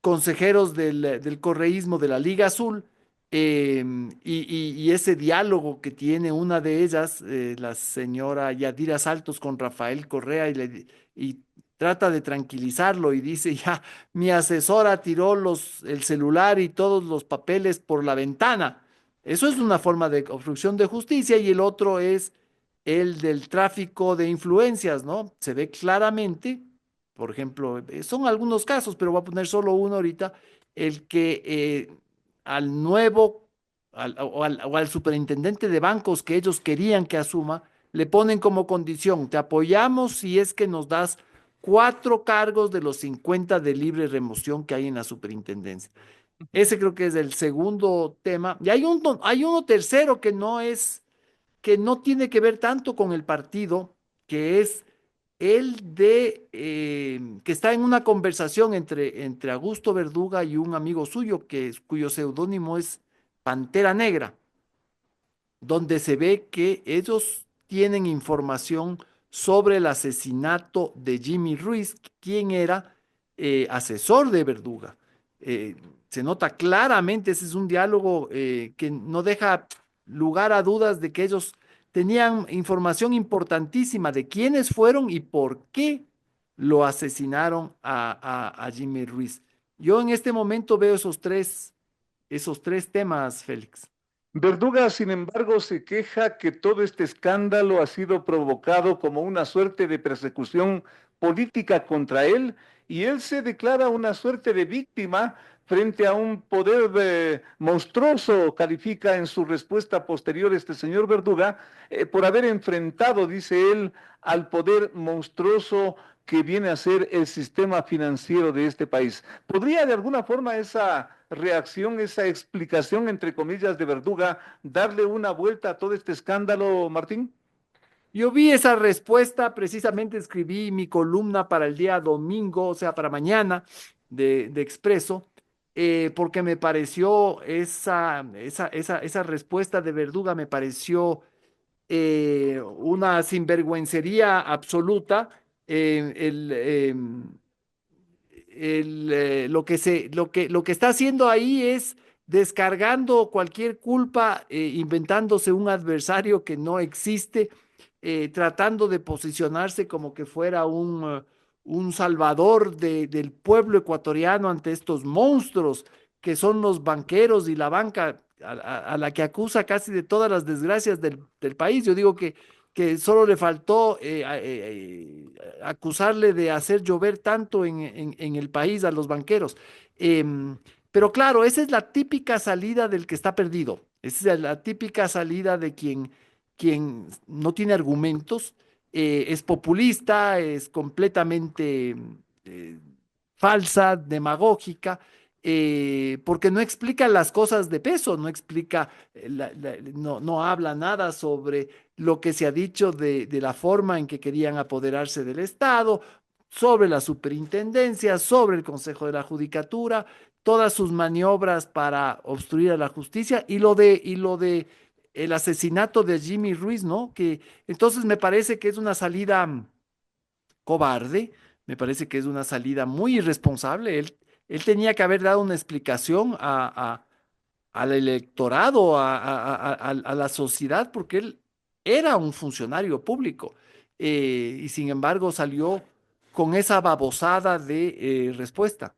consejeros del correísmo de la Liga Azul, y ese diálogo que tiene una de ellas, la señora Yadira Saltos, con Rafael Correa, y trata de tranquilizarlo y dice, ya, mi asesora tiró el celular y todos los papeles por la ventana. Eso es una forma de obstrucción de justicia, y el otro es el del tráfico de influencias, ¿no? Se ve claramente, por ejemplo, son algunos casos, pero voy a poner solo uno ahorita, el que al nuevo o al superintendente de bancos que ellos querían que asuma, le ponen como condición: te apoyamos si es que nos das 4 cargos de los 50 de libre remoción que hay en la superintendencia. Ese creo que es el segundo tema. Y hay uno tercero que no tiene que ver tanto con el partido, que es el que está en una conversación entre Augusto Verduga y un amigo suyo, cuyo seudónimo es Pantera Negra, donde se ve que ellos tienen información sobre el asesinato de Jimmy Ruiz, quien era asesor de Verduga. Se nota claramente, ese es un diálogo que no deja lugar a dudas de que ellos tenían información importantísima de quiénes fueron y por qué lo asesinaron a Jimmy Ruiz. Yo en este momento veo esos tres temas, Félix. Verduga, sin embargo, se queja que todo este escándalo ha sido provocado como una suerte de persecución política contra él, y él se declara una suerte de víctima frente a un poder monstruoso, califica en su respuesta posterior este señor Verduga, por haber enfrentado, dice él, al poder monstruoso que viene a ser el sistema financiero de este país. ¿Podría de alguna forma esa reacción, esa explicación, entre comillas, de Verduga, darle una vuelta a todo este escándalo, Martín? Yo vi esa respuesta, precisamente escribí mi columna para el día domingo, o sea, para mañana, de Expreso, porque me pareció esa respuesta de Verduga, me pareció una sinvergüencería absoluta. Lo que está haciendo ahí es descargando cualquier culpa, inventándose un adversario que no existe, tratando de posicionarse como que fuera un salvador del pueblo ecuatoriano ante estos monstruos que son los banqueros y la banca a la que acusa casi de todas las desgracias del país. Yo digo que solo le faltó acusarle de hacer llover tanto en el país a los banqueros. Pero claro, esa es la típica salida del que está perdido. Esa es la típica salida de quien no tiene argumentos, es populista, es completamente eh, falsa, demagógica, porque no explica las cosas de peso, no explica, no habla nada sobre lo que se ha dicho de la forma en que querían apoderarse del Estado, sobre la superintendencia, sobre el Consejo de la Judicatura, todas sus maniobras para obstruir a la justicia y lo de el asesinato de Jimmy Ruiz, ¿no? Que entonces me parece que es una salida cobarde, me parece que es una salida muy irresponsable. Él tenía que haber dado una explicación al electorado, a la sociedad, porque él era un funcionario público y sin embargo salió con esa babosada de respuesta.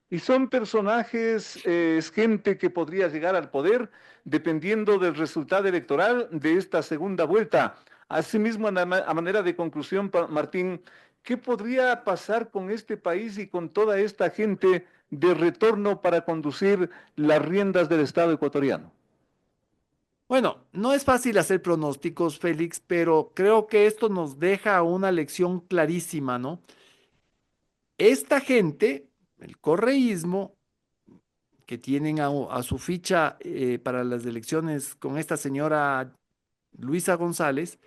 Y son personajes, es gente que podría llegar al poder dependiendo del resultado electoral de esta segunda vuelta. Asimismo, a manera de conclusión, Martín, ¿qué podría pasar con este país y con toda esta gente de retorno para conducir las riendas del Estado ecuatoriano? Bueno, no es fácil hacer pronósticos, Félix, pero creo que esto nos deja una lección clarísima, ¿no? Esta gente, el correísmo, que tienen a su ficha para las elecciones con esta señora Luisa González,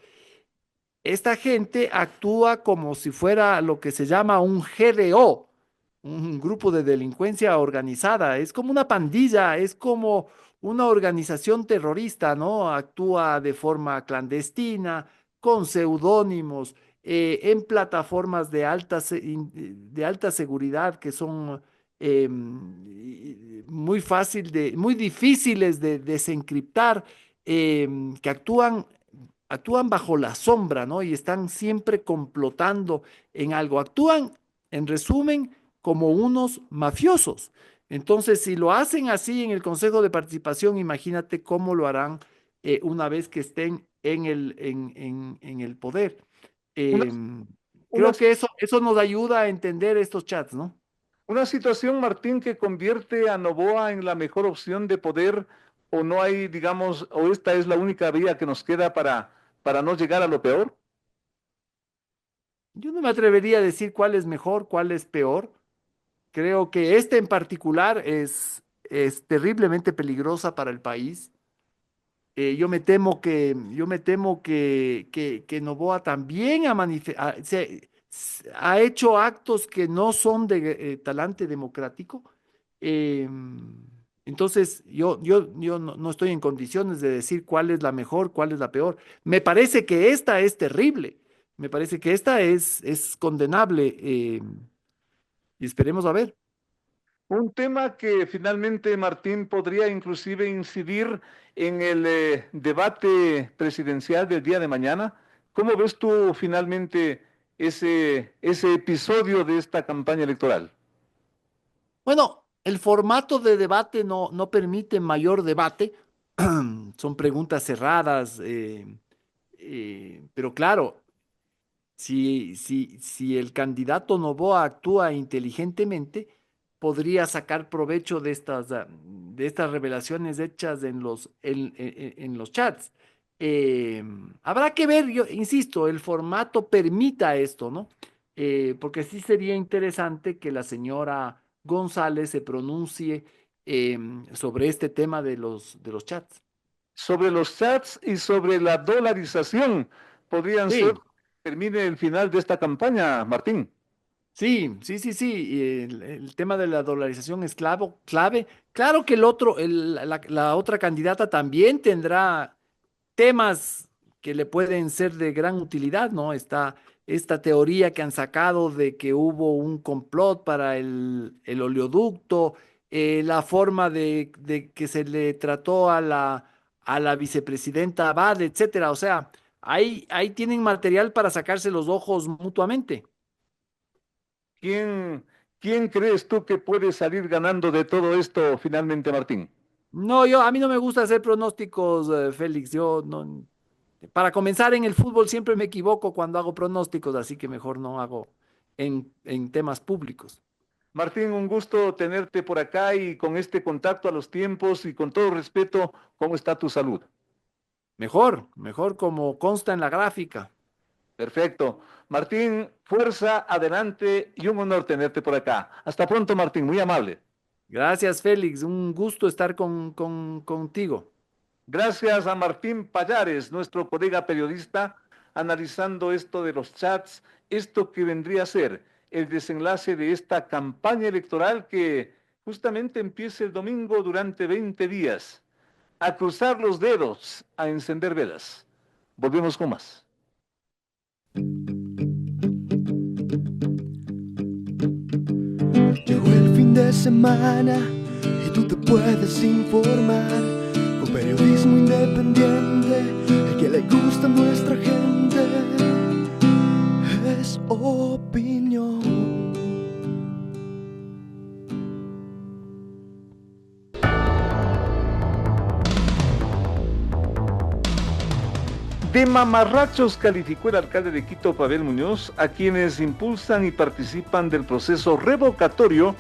esta gente actúa como si fuera lo que se llama un GDO, un grupo de delincuencia organizada. Es como una pandilla, es como una organización terrorista, ¿no? Actúa de forma clandestina, con seudónimos, en plataformas de alta seguridad que son muy difíciles de desencriptar, que actúan bajo la sombra, ¿no? Y están siempre complotando en algo. Actúan, en resumen, como unos mafiosos. Entonces, si lo hacen así en el Consejo de Participación, imagínate cómo lo harán una vez que estén en el poder. Una, una, Creo que eso nos ayuda a entender estos chats, ¿no? una situación, Martín, que convierte a Noboa en la mejor opción de poder, o no hay, digamos, o esta es la única vía que nos queda para no llegar a lo peor. Yo no me atrevería a decir cuál es mejor, cuál es peor. Creo que este en particular es terriblemente peligrosa para el país. Yo me temo que Noboa también ha hecho actos que no son de talante democrático. Eh, entonces, yo no estoy en condiciones de decir cuál es la mejor, cuál es la peor. Me parece que esta es terrible. Me parece que esta es condenable. Y esperemos a ver. Un tema que finalmente, Martín, podría inclusive incidir en el debate presidencial del día de mañana. ¿Cómo ves tú finalmente ese episodio de esta campaña electoral? Bueno, el formato de debate no permite mayor debate. Son preguntas cerradas, pero claro, si el candidato Noboa actúa inteligentemente, podría sacar provecho de estas revelaciones hechas en los chats. Habrá que ver, yo insisto, el formato permita esto, ¿no? Porque sí sería interesante que la señora González se pronuncie sobre este tema de los chats. Sobre los chats y sobre la dolarización, podrían Sí, ser, termine el final de esta campaña, Martín. sí. Y el tema de la dolarización es clave. Claro que el otro, la otra candidata también tendrá temas que le pueden ser de gran utilidad, ¿no? Está esta teoría que han sacado de que hubo un complot para el oleoducto, la forma de que se le trató a la vicepresidenta Abad, etcétera. O sea, ahí tienen material para sacarse los ojos mutuamente. ¿Quién, quién crees tú que puede salir ganando de todo esto finalmente, Martín? No, a mí no me gusta hacer pronósticos, Félix. Yo no, para comenzar en el fútbol siempre me equivoco cuando hago pronósticos, así que mejor no hago en temas públicos. Martín, un gusto tenerte por acá y con este contacto a los tiempos y con todo respeto, ¿cómo está tu salud? Mejor como consta en la gráfica. Perfecto. Martín, fuerza, adelante y un honor tenerte por acá. Hasta pronto, Martín, muy amable. Gracias, Félix. Un gusto estar contigo. Gracias a Martín Payares, nuestro colega periodista, analizando esto de los chats, esto que vendría a ser el desenlace de esta campaña electoral que justamente empieza el domingo durante 20 días. A cruzar los dedos, a encender velas. Volvemos con más. Llegó el fin de semana y tú te puedes informar con periodismo independiente, el que le gusta a nuestra gente es opinión. De mamarrachos calificó el alcalde de Quito, Pavel Muñoz, a quienes impulsan y participan del proceso revocatorio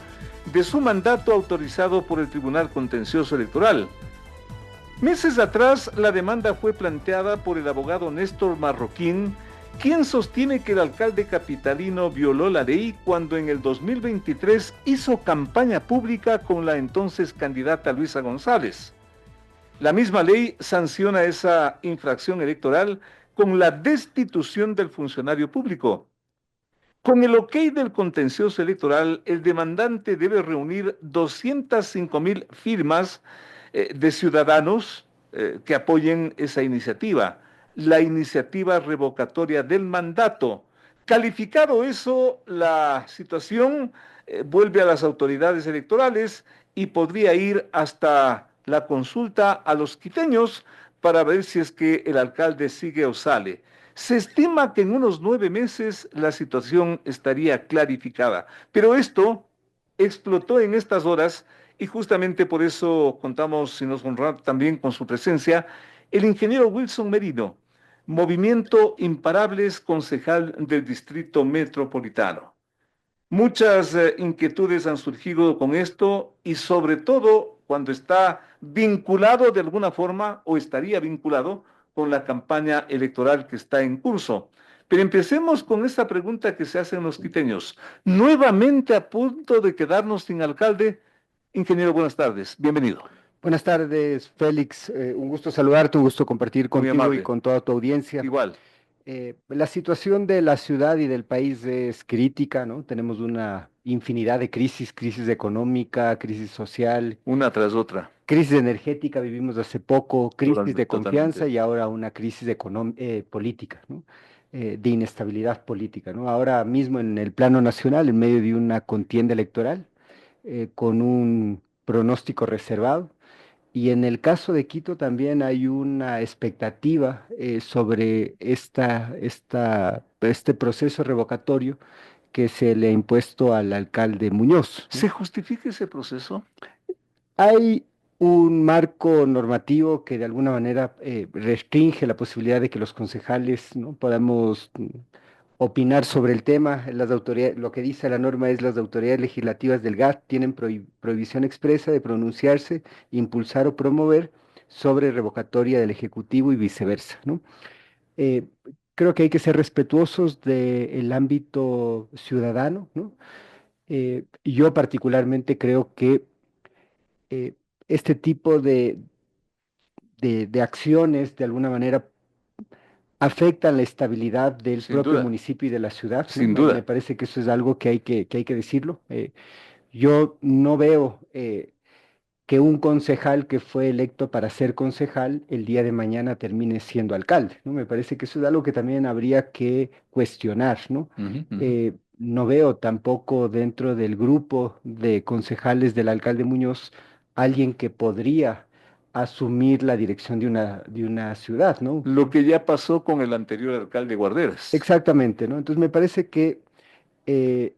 de su mandato autorizado por el Tribunal Contencioso Electoral. Meses atrás, la demanda fue planteada por el abogado Néstor Marroquín, quien sostiene que el alcalde capitalino violó la ley cuando en el 2023 hizo campaña pública con la entonces candidata Luisa González. La misma ley sanciona esa infracción electoral con la destitución del funcionario público. Con el ok del contencioso electoral, el demandante debe reunir 205,000 firmas de ciudadanos que apoyen esa iniciativa, la iniciativa revocatoria del mandato. Calificado eso, la situación vuelve a las autoridades electorales y podría ir hasta la consulta a los quiteños para ver si es que el alcalde sigue o sale. Se estima que en unos 9 meses la situación estaría clarificada, pero esto explotó en estas horas y justamente por eso contamos, si nos honra también con su presencia, el ingeniero Wilson Merino, Movimiento Imparables, concejal del Distrito Metropolitano. Muchas inquietudes han surgido con esto y sobre todo cuando está vinculado de alguna forma o estaría vinculado con la campaña electoral que está en curso. Pero empecemos con esta pregunta que se hacen los quiteños. Nuevamente a punto de quedarnos sin alcalde. Ingeniero, buenas tardes. Bienvenido. Buenas tardes, Félix. Un gusto saludarte, un gusto compartir contigo y con toda tu audiencia. Igual. La situación de la ciudad y del país es crítica, ¿no? Tenemos una infinidad de crisis económica, crisis social. Una tras otra. Crisis energética, vivimos hace poco, crisis de confianza Totalmente. y ahora una crisis política, ¿no? De inestabilidad política, ¿no? Ahora mismo en el plano nacional, en medio de una contienda electoral, con un pronóstico reservado. Y en el caso de Quito también hay una expectativa sobre este proceso revocatorio que se le ha impuesto al alcalde Muñoz, ¿no? ¿Se justifica ese proceso? Hay un marco normativo que de alguna manera restringe la posibilidad de que los concejales, ¿no?, podamos opinar sobre el tema. Las autoridades, lo que dice la norma es las autoridades legislativas del GAT tienen prohibición expresa de pronunciarse, impulsar o promover sobre revocatoria del Ejecutivo y viceversa, ¿no? Eh, Creo que hay que ser respetuosos del ámbito ciudadano, ¿no? Yo particularmente creo que este tipo de acciones de alguna manera afectan la estabilidad del Sin propio duda, municipio y de la ciudad, ¿no? sin Me duda. parece que eso es algo que hay que decirlo. Yo no veo que un concejal que fue electo para ser concejal el día de mañana termine siendo alcalde, ¿no? Me parece que eso es algo que también habría que cuestionar, ¿no? No veo tampoco dentro del grupo de concejales del alcalde Muñoz alguien que podría asumir la dirección de una ciudad, ¿no? Lo que ya pasó con el anterior alcalde Guarderas. Exactamente, ¿no? Entonces me parece que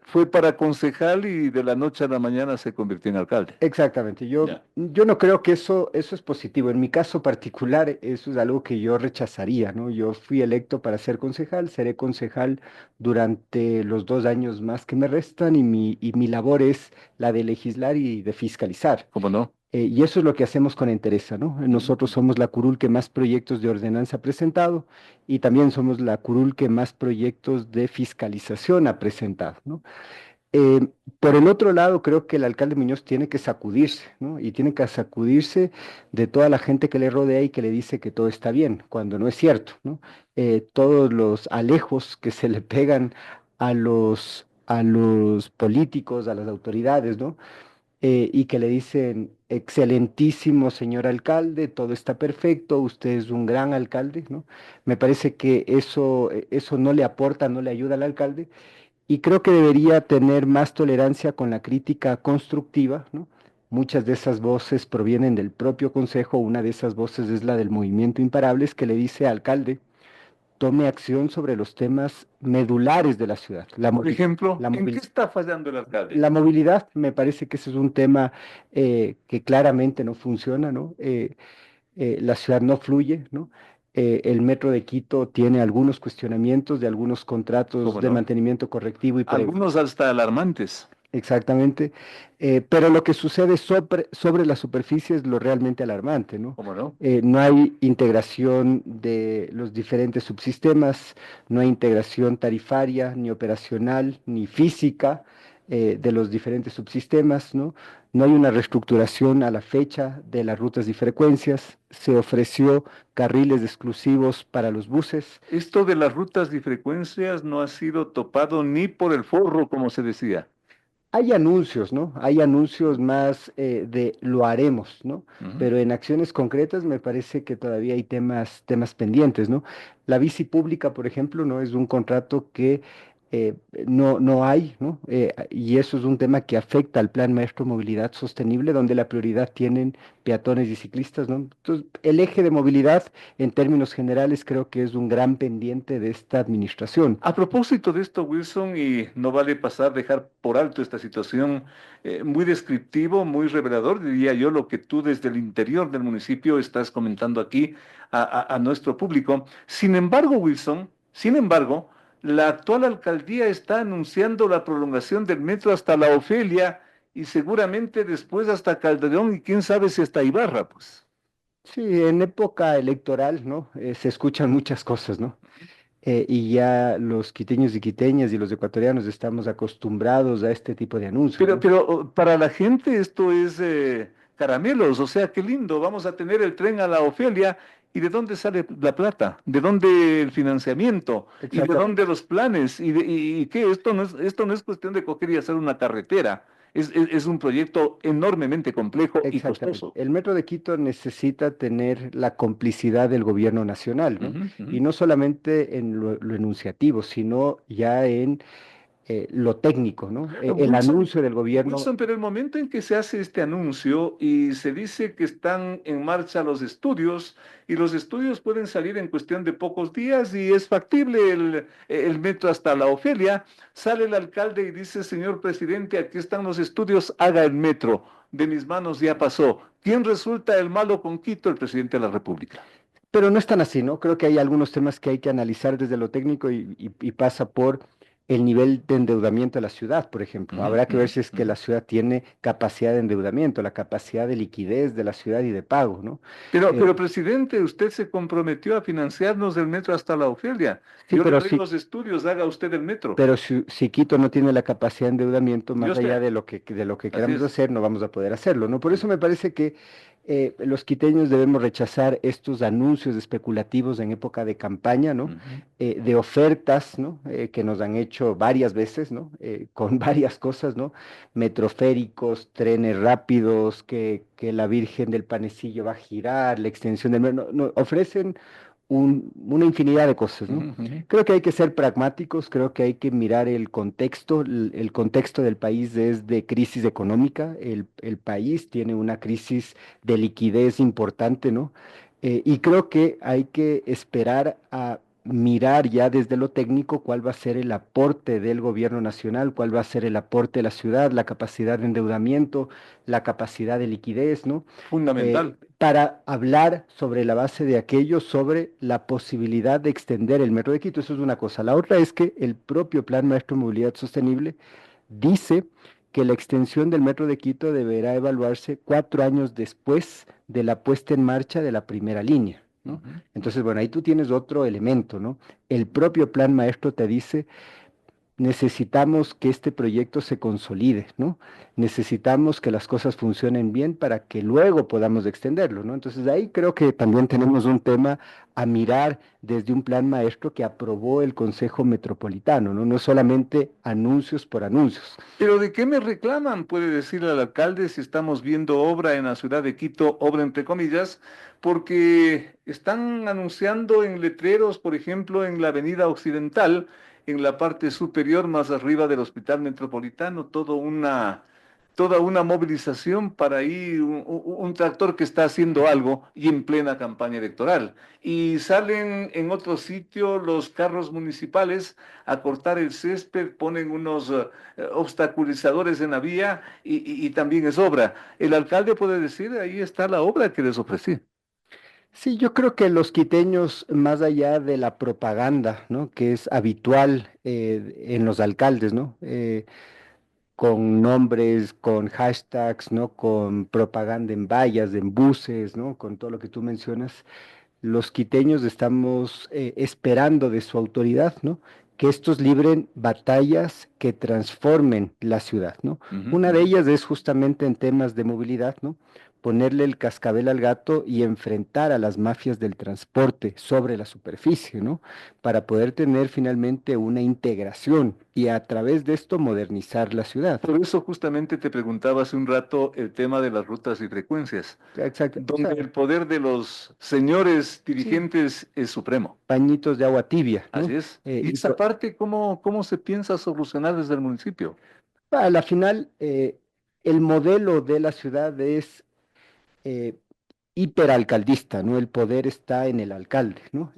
Fue para concejal y de la noche a la mañana se convirtió en alcalde. exactamente, Ya. yo no creo que eso es positivo. En mi caso particular, eso es algo que yo rechazaría, ¿no? Yo fui electo para ser concejal, seré concejal durante los 2 años más que me restan y mi labor es la de legislar y de fiscalizar. ¿Cómo no? Y eso es lo que hacemos con Entereza, ¿no? Nosotros somos la curul que más proyectos de ordenanza ha presentado y también somos la curul que más proyectos de fiscalización ha presentado, ¿no? Eh, por el otro lado, creo que el alcalde Muñoz tiene que sacudirse, ¿no? Y tiene que sacudirse de toda la gente que le rodea y que le dice que todo está bien, cuando no es cierto, ¿no? Todos los alejos que se le pegan a los políticos, a las autoridades, ¿no? Y que le dicen, excelentísimo señor alcalde, todo está perfecto, usted es un gran alcalde, ¿no? Me parece que eso no le aporta, no le ayuda al alcalde y creo que debería tener más tolerancia con la crítica constructiva, ¿no? Muchas de esas voces provienen del propio consejo, una de esas voces es la del Movimiento Imparables que le dice, alcalde, tome acción sobre los temas medulares de la ciudad. Por ejemplo, ¿en qué está fallando el alcalde? La movilidad, me parece que ese es un tema que claramente no funciona, ¿no? La ciudad no fluye, ¿no? El metro de Quito tiene algunos cuestionamientos de algunos contratos ¿Cómo de no? mantenimiento correctivo y Algunos hasta alarmantes. exactamente, pero lo que sucede sobre la superficie es lo realmente alarmante, ¿no? ¿Cómo no? No hay integración de los diferentes subsistemas, no hay integración tarifaria, ni operacional, ni física de los diferentes subsistemas, ¿no? No hay una reestructuración a la fecha de las rutas y frecuencias, se ofreció carriles exclusivos para los buses. Esto de las rutas y frecuencias no ha sido topado ni por el forro, como se decía. Hay anuncios, ¿no? Hay anuncios más de lo haremos, ¿no? Pero en acciones concretas me parece que todavía hay temas pendientes, ¿no? La bici pública, por ejemplo, no es un contrato que no hay, ¿no? Y eso es un tema que afecta al Plan Maestro Movilidad Sostenible, donde la prioridad tienen peatones y ciclistas, ¿no? Entonces, el eje de movilidad, en términos generales, creo que es un gran pendiente de esta administración. A propósito de esto, Wilson, y no vale dejar por alto esta situación, muy descriptivo, muy revelador, diría yo, lo que tú desde el interior del municipio estás comentando aquí a nuestro público. Sin embargo, Wilson, la actual alcaldía está anunciando la prolongación del metro hasta La Ofelia y seguramente después hasta Calderón y quién sabe si hasta Ibarra, pues. Sí, en época electoral, ¿no? Se escuchan muchas cosas, ¿no? Y ya los quiteños y quiteñas y los ecuatorianos estamos acostumbrados a este tipo de anuncios, ¿no? Pero para la gente esto es caramelos, o sea, qué lindo, vamos a tener el tren a la Ofelia. ¿Y de dónde sale la plata? ¿De dónde el financiamiento? ¿Y de dónde los planes? ¿Y qué? Esto no es cuestión de coger y hacer una carretera. Es un proyecto enormemente complejo y Exactamente. costoso. El Metro de Quito necesita tener la complicidad del gobierno nacional, ¿no? Ujú. Y no solamente en lo enunciativo, sino ya en lo técnico, ¿no? El anuncio del gobierno. Wilson, pero el momento en que se hace este anuncio y se dice que están en marcha los estudios y los estudios pueden salir en cuestión de pocos días y es factible el metro hasta la Ofelia, sale el alcalde y dice, señor presidente, aquí están los estudios, haga el metro. De mis manos ya pasó. ¿Quién resulta el malo con Quito? El presidente de la República. Pero no es tan así, ¿no? Creo que hay algunos temas que hay que analizar desde lo técnico y pasa por el nivel de endeudamiento de la ciudad, por ejemplo. Habrá que ver si es que la ciudad tiene capacidad de endeudamiento, la capacidad de liquidez de la ciudad y de pago, ¿no? Pero presidente, usted se comprometió a financiarnos el metro hasta la Ofelia. Sí, Yo pero le doy los estudios, haga usted el metro. Pero si Quito no tiene la capacidad de endeudamiento, más Yo sé. allá de lo que Así queramos es. hacer, no vamos a poder hacerlo, ¿no? Por eso me parece que los quiteños debemos rechazar estos anuncios especulativos en época de campaña, ¿no? De ofertas, ¿no? Que nos han hecho varias veces, ¿no? Con varias cosas, ¿no? Metroféricos, trenes rápidos, que la Virgen del Panecillo va a girar, la extensión del... No, ofrecen una infinidad de cosas, ¿no? Creo que hay que ser pragmáticos, creo que hay que mirar el contexto. El contexto del país es de crisis económica, el país tiene una crisis de liquidez importante, ¿no? Y creo que hay que esperar a mirar ya desde lo técnico cuál va a ser el aporte del gobierno nacional, cuál va a ser el aporte de la ciudad, la capacidad de endeudamiento, la capacidad de liquidez, ¿no? Fundamental. Para hablar sobre la base de aquello, sobre la posibilidad de extender el Metro de Quito. Eso es una cosa. La otra es que el propio Plan Maestro de Movilidad Sostenible dice que la extensión del Metro de Quito deberá evaluarse 4 años después de la puesta en marcha de la primera línea, ¿no? Entonces, bueno, ahí tú tienes otro elemento, ¿no? El propio Plan Maestro te dice: necesitamos que este proyecto se consolide, ¿no? Necesitamos que las cosas funcionen bien para que luego podamos extenderlo, ¿no? Entonces ahí creo que también tenemos un tema a mirar desde un plan maestro que aprobó el Consejo Metropolitano, ¿no? No solamente anuncios por anuncios. Pero ¿de qué me reclaman? Puede decirle al alcalde si estamos viendo obra en la ciudad de Quito, obra entre comillas, porque están anunciando en letreros, por ejemplo, en la avenida Occidental, en la parte superior, más arriba del Hospital Metropolitano, toda una movilización para ir, un tractor que está haciendo algo y en plena campaña electoral. Y salen en otro sitio los carros municipales a cortar el césped, ponen unos obstaculizadores en la vía y también es obra. El alcalde puede decir: ahí está la obra que les ofrecí. Sí, yo creo que los quiteños, más allá de la propaganda, ¿no? Que es habitual en los alcaldes, ¿no? Con nombres, con hashtags, ¿no? Con propaganda en vallas, en buses, ¿no? Con todo lo que tú mencionas, los quiteños estamos esperando de su autoridad, ¿no? Que estos libren batallas que transformen la ciudad, ¿no? Una de ellas es justamente en temas de movilidad, ¿no? Ponerle el cascabel al gato y enfrentar a las mafias del transporte sobre la superficie, ¿no? Para poder tener finalmente una integración y a través de esto modernizar la ciudad. Por eso justamente te preguntaba hace un rato el tema de las rutas y frecuencias, Exacto. donde el poder de los señores dirigentes es supremo. Pañitos de agua tibia, ¿no? Así es. Y esa parte, ¿cómo se piensa solucionar desde el municipio? A la final, el modelo de la ciudad es hiperalcaldista, ¿no? El poder está en el alcalde, ¿no?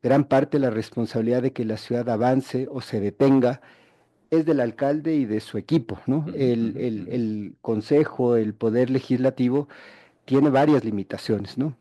Gran parte de la responsabilidad de que la ciudad avance o se detenga es del alcalde y de su equipo, ¿no? El consejo, el poder legislativo tiene varias limitaciones, ¿no?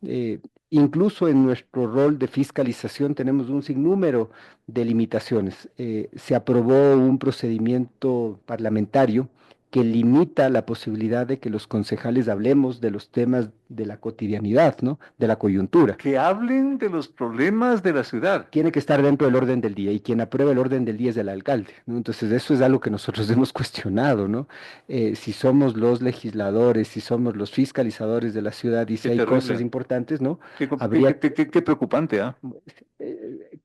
Incluso en nuestro rol de fiscalización tenemos un sinnúmero de limitaciones. Se aprobó un procedimiento parlamentario que limita la posibilidad de que los concejales hablemos de los temas de la cotidianidad, ¿no? De la coyuntura. Que hablen de los problemas de la ciudad. Tiene que estar dentro del orden del día y quien aprueba el orden del día es el alcalde, ¿no? Entonces eso es algo que nosotros hemos cuestionado, ¿no? Si somos los legisladores, si somos los fiscalizadores de la ciudad y si hay cosas importantes, ¿no? Qué preocupante, ¿ah?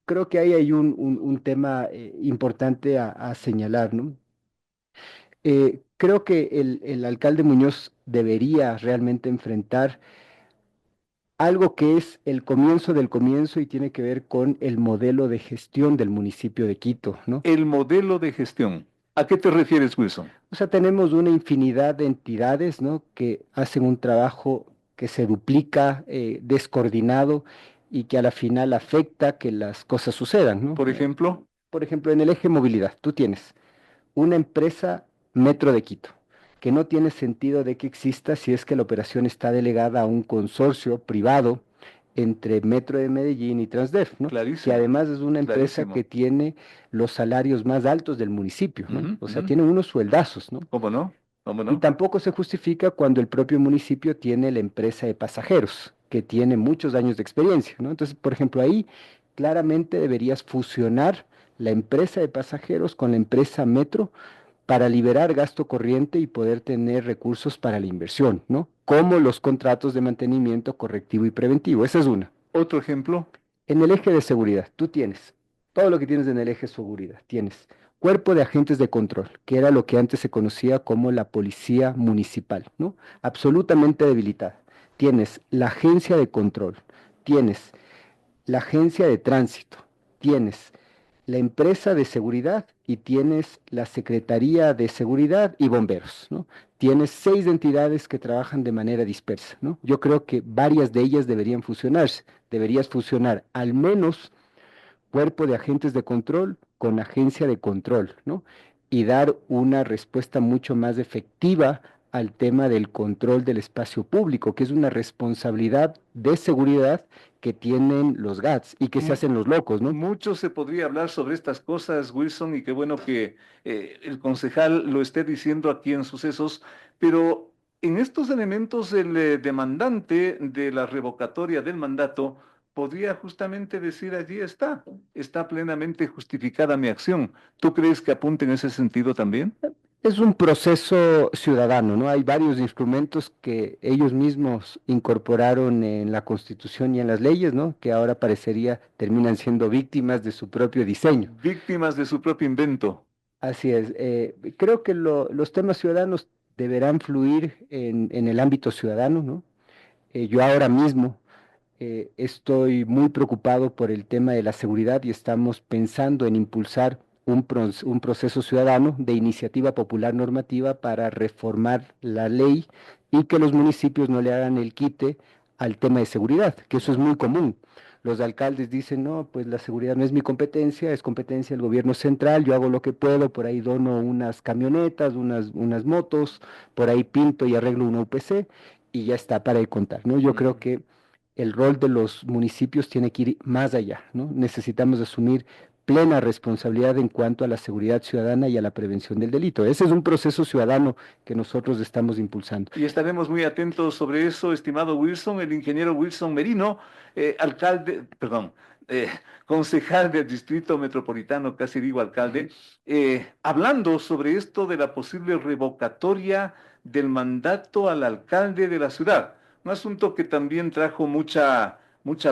Creo que ahí hay un tema importante a señalar, ¿no? Creo que el alcalde Muñoz debería realmente enfrentar algo que es el comienzo del comienzo y tiene que ver con el modelo de gestión del municipio de Quito, ¿no? El modelo de gestión. ¿A qué te refieres, Wilson? O sea, tenemos una infinidad de entidades, ¿no? Que hacen un trabajo que se duplica, descoordinado y que a la final afecta que las cosas sucedan, ¿no? Por ejemplo. Por ejemplo, en el eje movilidad, tú tienes una empresa Metro de Quito, que no tiene sentido de que exista si es que la operación está delegada a un consorcio privado entre Metro de Medellín y Transdev, ¿no? Clarísimo. Que además es una empresa Clarísimo. que tiene los salarios más altos del municipio, ¿no? Ujú, O sea, ujú. tiene unos sueldazos, ¿no? ¿Cómo no? ¿Cómo Y no? tampoco se justifica cuando el propio municipio tiene la empresa de pasajeros, que tiene muchos años de experiencia, ¿no? Entonces, por ejemplo, ahí claramente deberías fusionar la empresa de pasajeros con la empresa Metro para liberar gasto corriente y poder tener recursos para la inversión, ¿no? Como los contratos de mantenimiento correctivo y preventivo. Esa es una. Otro ejemplo. En el eje de seguridad, tú tienes todo lo que tienes en el eje de seguridad. Tienes cuerpo de agentes de control, que era lo que antes se conocía como la policía municipal, ¿no? Absolutamente debilitada. Tienes la agencia de control, tienes la agencia de tránsito, tienes la empresa de seguridad y tienes la Secretaría de Seguridad y Bomberos, ¿no? Tienes 6 entidades que trabajan de manera dispersa, ¿no? Yo creo que varias de ellas deberían fusionarse. Deberías fusionar al menos cuerpo de agentes de control con agencia de control, ¿no? Y dar una respuesta mucho más efectiva al tema del control del espacio público, que es una responsabilidad de seguridad que tienen los GATS y que se hacen los locos, ¿no? Mucho se podría hablar sobre estas cosas, Wilson, y qué bueno que el concejal lo esté diciendo aquí en Sucesos, pero en estos elementos el demandante de la revocatoria del mandato podría justamente decir allí está plenamente justificada mi acción. ¿Tú crees que apunte en ese sentido también? Es un proceso ciudadano, ¿no? Hay varios instrumentos que ellos mismos incorporaron en la Constitución y en las leyes, ¿no? Que ahora parecería terminan siendo víctimas de su propio diseño. Víctimas de su propio invento. Así es. Creo que los temas ciudadanos deberán fluir en el ámbito ciudadano, ¿no? Yo ahora mismo estoy muy preocupado por el tema de la seguridad y estamos pensando en impulsar un proceso ciudadano de iniciativa popular normativa para reformar la ley y que los municipios no le hagan el quite al tema de seguridad, que eso es muy común. Los alcaldes dicen, no, pues la seguridad no es mi competencia, es competencia del gobierno central, yo hago lo que puedo, por ahí dono unas camionetas, unas motos, por ahí pinto y arreglo una UPC y ya está para de contar, ¿no? Yo creo que el rol de los municipios tiene que ir más allá, ¿no? Necesitamos asumir plena responsabilidad en cuanto a la seguridad ciudadana y a la prevención del delito. Ese es un proceso ciudadano que nosotros estamos impulsando. Y estaremos muy atentos sobre eso, estimado Wilson, el ingeniero Wilson Merino, concejal del Distrito Metropolitano, casi digo alcalde, hablando sobre esto de la posible revocatoria del mandato al alcalde de la ciudad. Un asunto que también trajo mucha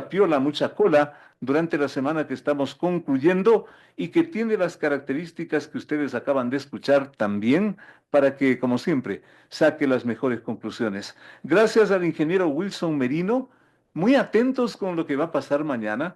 piola, mucha cola durante la semana que estamos concluyendo y que tiene las características que ustedes acaban de escuchar también para que, como siempre, saque las mejores conclusiones. Gracias al ingeniero Wilson Merino, muy atentos con lo que va a pasar mañana.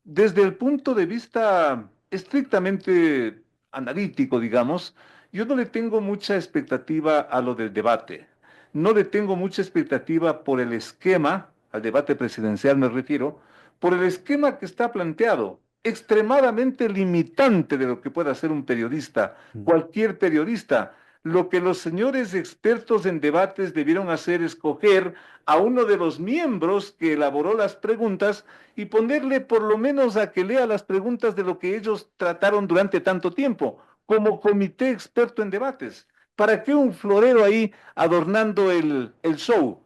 Desde el punto de vista estrictamente analítico, digamos, yo no le tengo mucha expectativa a lo del debate. No le tengo mucha expectativa por el esquema, al debate presidencial me refiero, por el esquema que está planteado, extremadamente limitante de lo que pueda hacer un periodista, cualquier periodista. Lo que los señores expertos en debates debieron hacer es coger a uno de los miembros que elaboró las preguntas y ponerle por lo menos a que lea las preguntas de lo que ellos trataron durante tanto tiempo, como comité experto en debates. ¿Para qué un florero ahí adornando el show?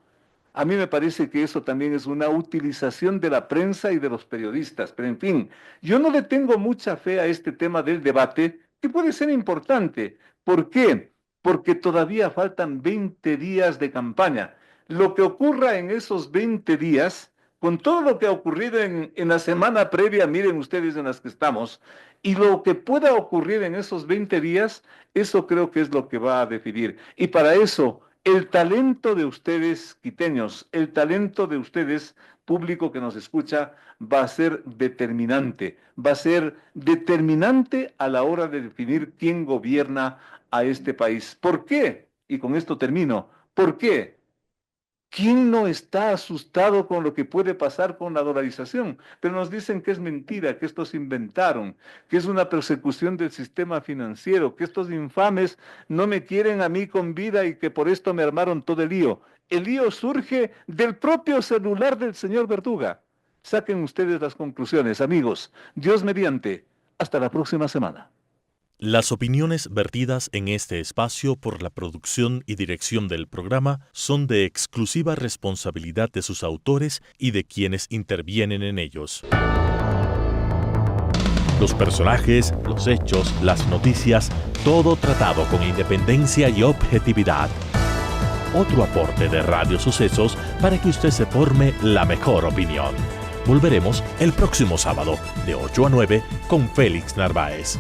A mí me parece que eso también es una utilización de la prensa y de los periodistas. Pero en fin, yo no le tengo mucha fe a este tema del debate, que puede ser importante. ¿Por qué? Porque todavía faltan 20 días de campaña. Lo que ocurra en esos 20 días, con todo lo que ha ocurrido en la semana previa, miren ustedes en las que estamos, y lo que pueda ocurrir en esos 20 días, eso creo que es lo que va a definir. Y para eso, el talento de ustedes, quiteños, el talento de ustedes, público que nos escucha, va a ser determinante. Va a ser determinante a la hora de definir quién gobierna a este país. ¿Por qué? Y con esto termino. ¿Por qué? ¿Quién no está asustado con lo que puede pasar con la dolarización? Pero nos dicen que es mentira, que estos inventaron, que es una persecución del sistema financiero, que estos infames no me quieren a mí con vida y que por esto me armaron todo el lío. El lío surge del propio celular del señor Verduga. Saquen ustedes las conclusiones, amigos. Dios mediante. Hasta la próxima semana. Las opiniones vertidas en este espacio por la producción y dirección del programa son de exclusiva responsabilidad de sus autores y de quienes intervienen en ellos. Los personajes, los hechos, las noticias, todo tratado con independencia y objetividad. Otro aporte de Radio Sucesos para que usted se forme la mejor opinión. Volveremos el próximo sábado de 8 a 9 con Félix Narváez.